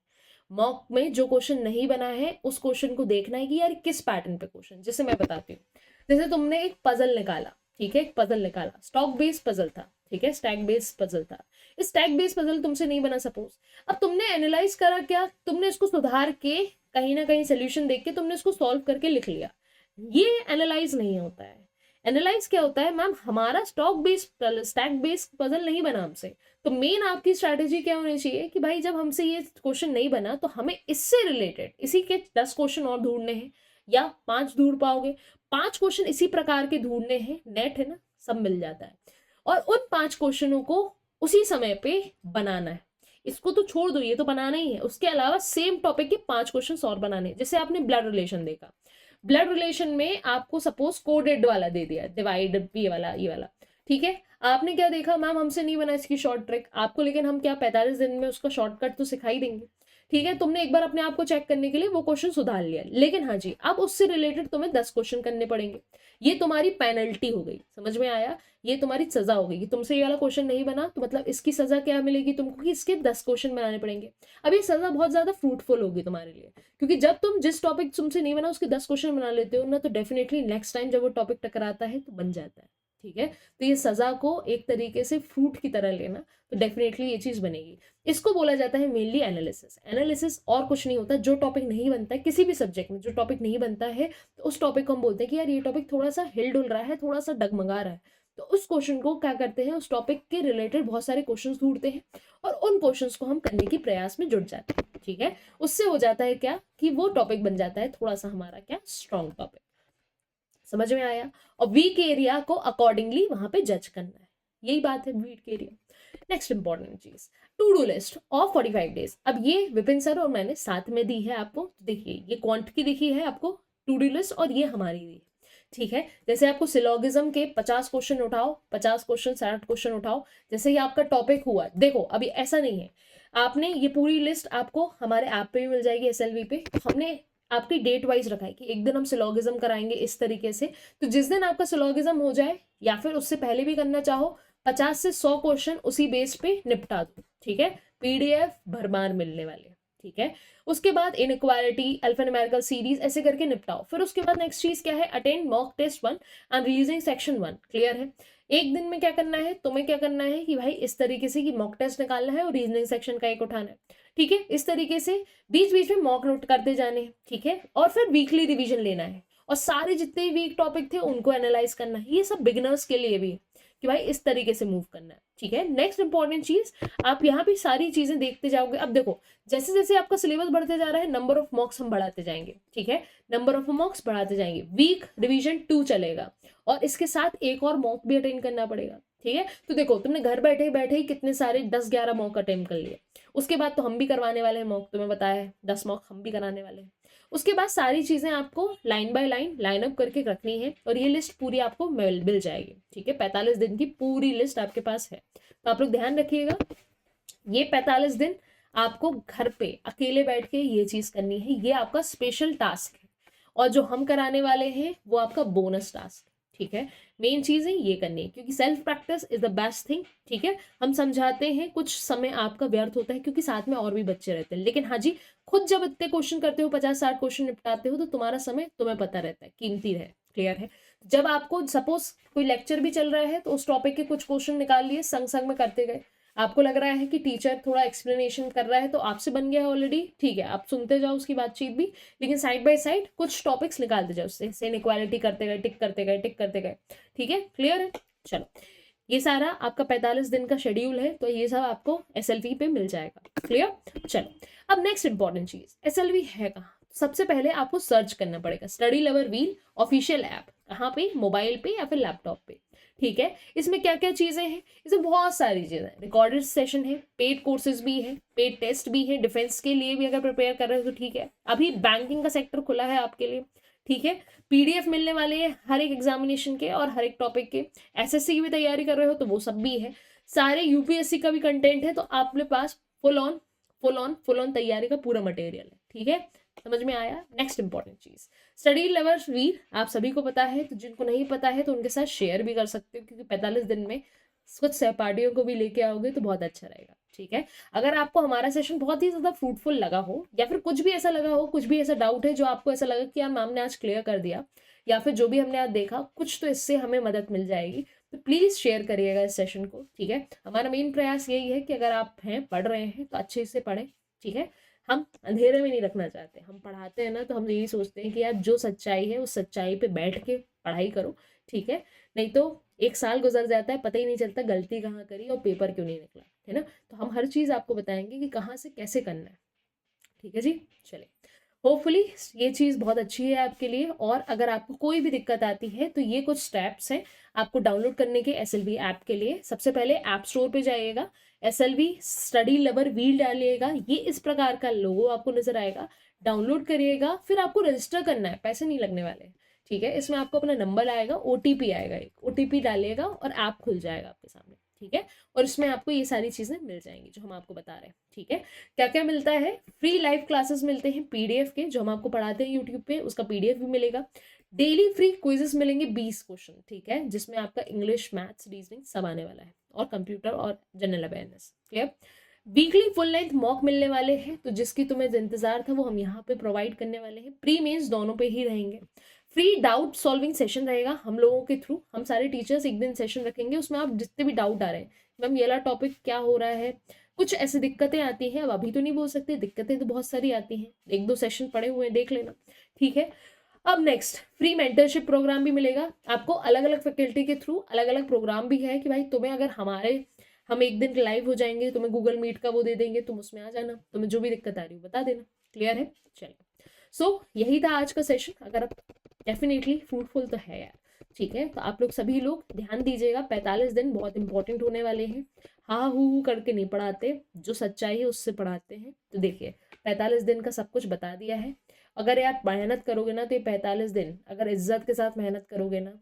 मॉक में जो क्वेश्चन नहीं बना है उस क्वेश्चन को देखना है कि यार किस पैटर्न पे क्वेश्चन, जैसे मैं बताती हूँ, जैसे तुमने एक पजल निकाला, ठीक है, एक पजल निकाला, स्टॉक बेस्ड पजल था, ठीक है, स्टैक बेस्ड पजल था, इस स्टैक बेस्ड पजल तुमसे नहीं बना सपोज, अब तुमने एनालाइज करा क्या, तुमने इसको सुधार के कहीं ना कहीं सोल्यूशन देख के तुमने इसको सॉल्व करके लिख लिया, ये एनालाइज नहीं होता है। एनालाइज क्या होता है, मैम हमारा स्टैक बेस्ड पजल नहीं बना हमसे, तो मेन आपकी स्ट्रैटेजी क्या होनी चाहिए कि भाई जब हमसे ये क्वेश्चन नहीं बना तो हमें इससे रिलेटेड इसी के 10 क्वेश्चन और ढूंढने हैं, या 5 ढूंढ पाओगे, 5 क्वेश्चन इसी प्रकार के ढूंढने हैं, नेट है ना, सब मिल जाता है, और उन 5 क्वेश्चनों को उसी समय पे बनाना है। इसको तो छोड़ दो, ये तो बनाना ही है, उसके अलावा सेम टॉपिक के 5 क्वेश्चन और बनाने हैं। जैसे आपने ब्लड रिलेशन देखा, ब्लड रिलेशन में आपको सपोज कोडेड वाला दे दिया, डिवाइड ये वाला, ठीक है, आपने क्या देखा, मैम हमसे नहीं बना इसकी शॉर्ट ट्रिक आपको, लेकिन हम क्या 45 दिन में उसका शॉर्टकट तो सिखाई देंगे, ठीक है, तुमने एक बार अपने आप को चेक करने के लिए वो क्वेश्चन सुधार लिया, लेकिन हाँ जी अब उससे रिलेटेड तुम्हें 10 क्वेश्चन करने पड़ेंगे। ये तुम्हारी पेनल्टी हो गई, समझ में आया? ये तुम्हारी सजा हो गई कि तुमसे ये वाला क्वेश्चन नहीं बना तो मतलब इसकी सजा क्या मिलेगी तुमको कि इसके 10 क्वेश्चन बनाने पड़ेंगे। अब ये सजा बहुत ज्यादा फ्रूटफुल होगी तुम्हारे लिए, क्योंकि जब तुम जिस टॉपिक तुमसे नहीं बना उसके 10 क्वेश्चन बना लेते हो ना, तो डेफिनेटली नेक्स्ट टाइम जब वो टॉपिक टकराता है तो बन जाता है। ठीक है, तो ये सजा को एक तरीके से फ्रूट की तरह लेना, तो डेफिनेटली ये चीज बनेगी। इसको बोला जाता है मेनली एनालिसिस। एनालिसिस और कुछ नहीं होता, जो टॉपिक नहीं बनता है किसी भी सब्जेक्ट में, जो टॉपिक नहीं बनता है तो उस टॉपिक को हम बोलते हैं कि यार ये टॉपिक थोड़ा सा हिल डुल रहा है, थोड़ा सा डगमगा रहा है, तो उस क्वेश्चन को क्या करते हैं, उस टॉपिक के रिलेटेड बहुत सारे क्वेश्चन ढूंढते हैं और उन क्वेश्चंस को हम करने की प्रयास में जुट जाते हैं। ठीक है, उससे हो जाता है क्या कि वो टॉपिक बन जाता है थोड़ा सा हमारा क्या, स्ट्रॉन्ग टॉपिक। समझ में आया? और वीक एरिया को अकॉर्डिंगली वहां पे जज करना है, यही बात है वीक एरिया। नेक्स्ट इंपॉर्टेंट चीज, to do list of 45 days. अब ये विपिन सर और मैंने साथ में दी है आपको, देखिए ये क्वांट की दिखी है आपको टू डू लिस्ट, और ये हमारी दी है। ठीक है, जैसे आपको सिलोगिज्म के 50 क्वेश्चन उठाओ, 50 क्वेश्चन 60 क्वेश्चन उठाओ, जैसे ही आपका टॉपिक हुआ। देखो अभी ऐसा नहीं है, आपने ये पूरी लिस्ट आपको हमारे ऐप पे भी मिल जाएगी एसएलवी पे। हमने आपकी डेट वाइज रखा है कि एक दिन हम सिलोगिज्म कराएंगे इस तरीके से, तो जिस दिन आपका सिलोगिज्म हो जाए या फिर उससे पहले भी करना चाहो, 50 से 100 क्वेश्चन उसी बेस पे निपटा दो। ठीक है, पीडीएफ भरमार मिलने वाले। ठीक है, उसके बाद इनइक्वालिटी, अल्फान्यूमेरिकल सीरीज ऐसे करके निपटाओ। फिर उसके बाद नेक्स्ट चीज क्या है, attend mock test 1 and releasing section 1। Clear है? एक दिन में क्या करना है तुम्हें, क्या करना है कि भाई इस तरीके से कि मॉक टेस्ट निकालना है और रीजनिंग सेक्शन का एक उठाना है। ठीक है, इस तरीके से बीच बीच में मॉक नोट करते जाने हैं। ठीक है, और फिर वीकली रिवीजन लेना है और सारे जितने वीक टॉपिक थे उनको एनालाइज करना है। ये सब बिगिनर्स के लिए भी कि भाई इस तरीके से मूव करना है। ठीक है, नेक्स्ट इंपॉर्टेंट चीज, आप यहाँ पे सारी चीजें देखते जाओगे। अब देखो जैसे जैसे आपका सिलेबस बढ़ते जा रहा है, नंबर ऑफ मॉक्स हम बढ़ाते जाएंगे। ठीक है, नंबर ऑफ मॉक्स बढ़ाते जाएंगे, वीक रिवीजन 2 चलेगा और इसके साथ एक और मॉक भी अटेंड करना पड़ेगा। ठीक है, तो देखो तुमने घर बैठे बैठे ही कितने सारे 10-11 मॉक अटेम्प्ट कर लिए। उसके बाद तो हम भी करवाने वाले हैं मॉक, तुम्हें बताया है 10 मॉक हम भी कराने वाले हैं। उसके बाद सारी चीजें आपको line by line line up करके रखनी है और ये लिस्ट पूरी आपको मिल जाएगी। ठीक है, 45 दिन की पूरी लिस्ट आपके पास है, तो आप लोग ध्यान रखिएगा ये 45 दिन आपको घर पे अकेले बैठ के ये चीज करनी है, ये आपका स्पेशल टास्क है। और जो हम कराने वाले हैं वो आपका बोनस टास्क। ठीक है, मेन चीज है ये करनी है, क्योंकि self practice is the best thing. ठीक है, हम समझाते हैं, कुछ समय आपका व्यर्थ होता है क्योंकि साथ में और भी बच्चे रहते हैं, लेकिन हाँ जी खुद जब इतने क्वेश्चन करते हो, 50-60 क्वेश्चन निपटाते हो, तो तुम्हारा समय तुम्हें पता रहता है, कीमती है। क्लियर है? जब आपको सपोज कोई लेक्चर भी चल रहा है तो उस टॉपिक के कुछ क्वेश्चन निकाल लिए, संग संग में करते गए। आपको लग रहा है कि टीचर थोड़ा एक्सप्लेनेशन कर रहा है तो आपसे बन गया है ऑलरेडी, ठीक है आप सुनते जाओ उसकी बातचीत भी, लेकिन साइड बाय साइड कुछ टॉपिक्स निकालते जाओ उससे, इनइक्वालिटी करते गए, टिक करते गए, टिक करते गए। ठीक है, क्लियर है? चलो, ये सारा आपका 45 दिन का शेड्यूल है, तो ये सब आपको एसएलवी पे मिल जाएगा। क्लियर? चलो, अब नेक्स्ट इंपॉर्टेंट चीज, एसएलवी है कहाँ? सबसे पहले आपको सर्च करना पड़ेगा study lover wheel official app. कहाँ पे? मोबाइल पे या फिर लैपटॉप पे। ठीक है, इसमें क्या क्या चीजें हैं? इसमें बहुत सारी चीजें हैं, रिकॉर्डेड सेशन है, पेड कोर्सेज भी है, पेड टेस्ट भी है, डिफेंस के लिए भी अगर प्रिपेयर कर रहे हो तो ठीक है, अभी बैंकिंग का सेक्टर खुला है आपके लिए। ठीक है, पीडीएफ मिलने वाले हैं हर एक एग्जामिनेशन के और हर एक टॉपिक के। एसएससी की भी तैयारी कर रहे हो तो वो सब भी है, सारे यूपीएससी का भी कंटेंट है, तो आपके पास फुल ऑन तैयारी का पूरा मटेरियल है। ठीक है, समझ में आया? नेक्स्ट इंपॉर्टेंट चीज, स्टडी लवर्स वीर आप सभी को पता है, तो जिनको नहीं पता है तो उनके साथ शेयर भी कर सकते हो, क्योंकि 45 दिन में कुछ सहपाठियों को भी लेके आओगे तो बहुत अच्छा रहेगा। ठीक है, अगर आपको हमारा सेशन बहुत ही ज्यादा फ्रूटफुल लगा हो या फिर कुछ भी ऐसा लगा हो, कुछ भी ऐसा डाउट है जो आपको ऐसा लगा कि यार मैम ने आज क्लियर कर दिया, या फिर जो भी हमने आज देखा कुछ तो इससे हमें मदद मिल जाएगी, तो प्लीज शेयर करिएगा इस सेशन को। ठीक है, हमारा मेन प्रयास यही है कि अगर आप हैं पढ़ रहे हैं तो अच्छे से पढ़ें। ठीक है, हम अंधेरे में नहीं रखना चाहते, हम पढ़ाते हैं ना तो हम यही सोचते हैं कि यार जो सच्चाई है उस सच्चाई पे बैठ के पढ़ाई करो। ठीक है, नहीं तो 1 साल गुजर जाता है, पता ही नहीं चलता गलती कहाँ करी और पेपर क्यों नहीं निकला, है ना? तो हम हर चीज़ आपको बताएंगे कि कहाँ से कैसे करना है। ठीक है जी, चलिए, होपफुली ये चीज़ बहुत अच्छी है आपके लिए। और अगर आपको कोई भी दिक्कत आती है तो ये कुछ स्टेप्स हैं आपको डाउनलोड करने के एसएलवी ऐप के लिए। सबसे पहले ऐप स्टोर पे जाइएगा, एसएलवी स्टडी लवर व्हील डालिएगा, ये इस प्रकार का लोगो आपको नजर आएगा, डाउनलोड करिएगा। फिर आपको रजिस्टर करना है, पैसे नहीं लगने वाले। ठीक है, इसमें आपको अपना नंबर आएगा, ओटीपी आएगा, एक ओटीपी डालिएगा और ऐप खुल जाएगा आपके सामने। ठीक है। और इसमें आपको ये सारी चीज़ें मिल जाएंगी जो हम आपको बता रहे हैं, ठीक है। क्या क्या मिलता है, फ्री लाइव क्लासेस मिलते हैं पीडीएफ के, जो हम आपको पढ़ाते हैं यूट्यूब पे, उसका पीडीएफ भी मिलेगा। डेली फ्री क्विजेस मिलेंगे 20 क्वेश्चन, ठीक है, जिसमें आपका इंग्लिश, मैथ्स, रीजनिंग सब आने वाला है, और कंप्यूटर और general awareness, clear. Weekly full length mock मिलने वाले हैं, तो जिसकी तुम्हें इंतजार था वो हम यहाँ पे प्रोवाइड करने वाले हैं। प्री मेंस दोनों पे ही रहेंगे। फ्री डाउट सॉल्विंग सेशन रहेगा हम लोगों के थ्रू, हम सारे टीचर्स एक दिन सेशन रखेंगे, उसमें आप जितने भी डाउट आ रहे हैं, मैम ये वाला टॉपिक क्या हो रहा है, कुछ ऐसी दिक्कतें आती हैं, अब अभी तो नहीं बोल सकते, दिक्कतें तो बहुत सारी आती हैं, एक दो सेशन पड़े हुए हैं, देख लेना, ठीक है। अब नेक्स्ट, फ्री मेंटरशिप प्रोग्राम भी मिलेगा आपको, अलग अलग फैकल्टी के थ्रू अलग अलग प्रोग्राम भी है, कि भाई तुम्हें अगर हम एक दिन लाइव हो जाएंगे, तुम्हें गूगल मीट का वो दे देंगे, तुम उसमें आ जाना, तुम्हें जो भी दिक्कत आ रही हो बता देना, क्लियर है। चलिए, सो यही था आज का सेशन। अगर आप डेफिनेटली फ्रूटफुल तो है यार, ठीक है। तो आप लोग सभी लोग ध्यान दीजिएगा, 45 दिन बहुत इंपॉर्टेंट होने वाले हैं। हाँ हु करके नहीं पढ़ाते, जो सच्चाई है उससे पढ़ाते हैं। तो देखिए, 45 दिन का सब कुछ बता दिया है। अगर यार मेहनत करोगे ना, तो ये 45 दिन अगर इज्जत के साथ मेहनत करोगे ना,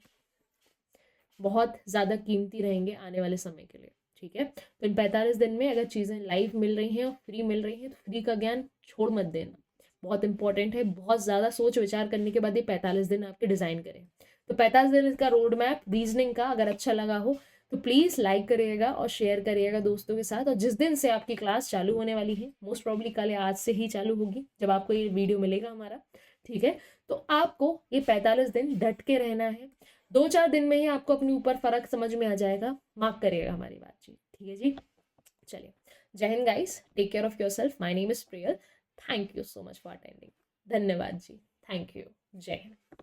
बहुत ज़्यादा कीमती रहेंगे आने वाले समय के लिए, ठीक है। तो इन 45 दिन में अगर चीज़ें लाइव मिल रही हैं और फ्री मिल रही हैं, तो फ्री का ज्ञान छोड़ मत देना, बहुत इंपॉर्टेंट है। बहुत ज़्यादा सोच विचार करने के बाद ये 45 दिन आपके डिज़ाइन करें। तो 45 दिन का रोड मैप रीजनिंग का अगर अच्छा लगा हो तो प्लीज़ लाइक करिएगा और शेयर करिएगा दोस्तों के साथ। और जिस दिन से आपकी क्लास चालू होने वाली है, मोस्ट प्रॉब्ली कल या आज से ही चालू होगी जब आपको ये वीडियो मिलेगा हमारा, ठीक है। तो आपको ये 45 दिन डट के रहना है। 2-4 दिन में ही आपको अपने ऊपर फर्क समझ में आ जाएगा, मार्क करिएगा हमारी बातचीत, ठीक है जी। चलिए, जय हिंद guys, take care of yourself, my name is Priyal, thank you so much for attending. धन्यवाद जी, थैंक यू, जय हिंद।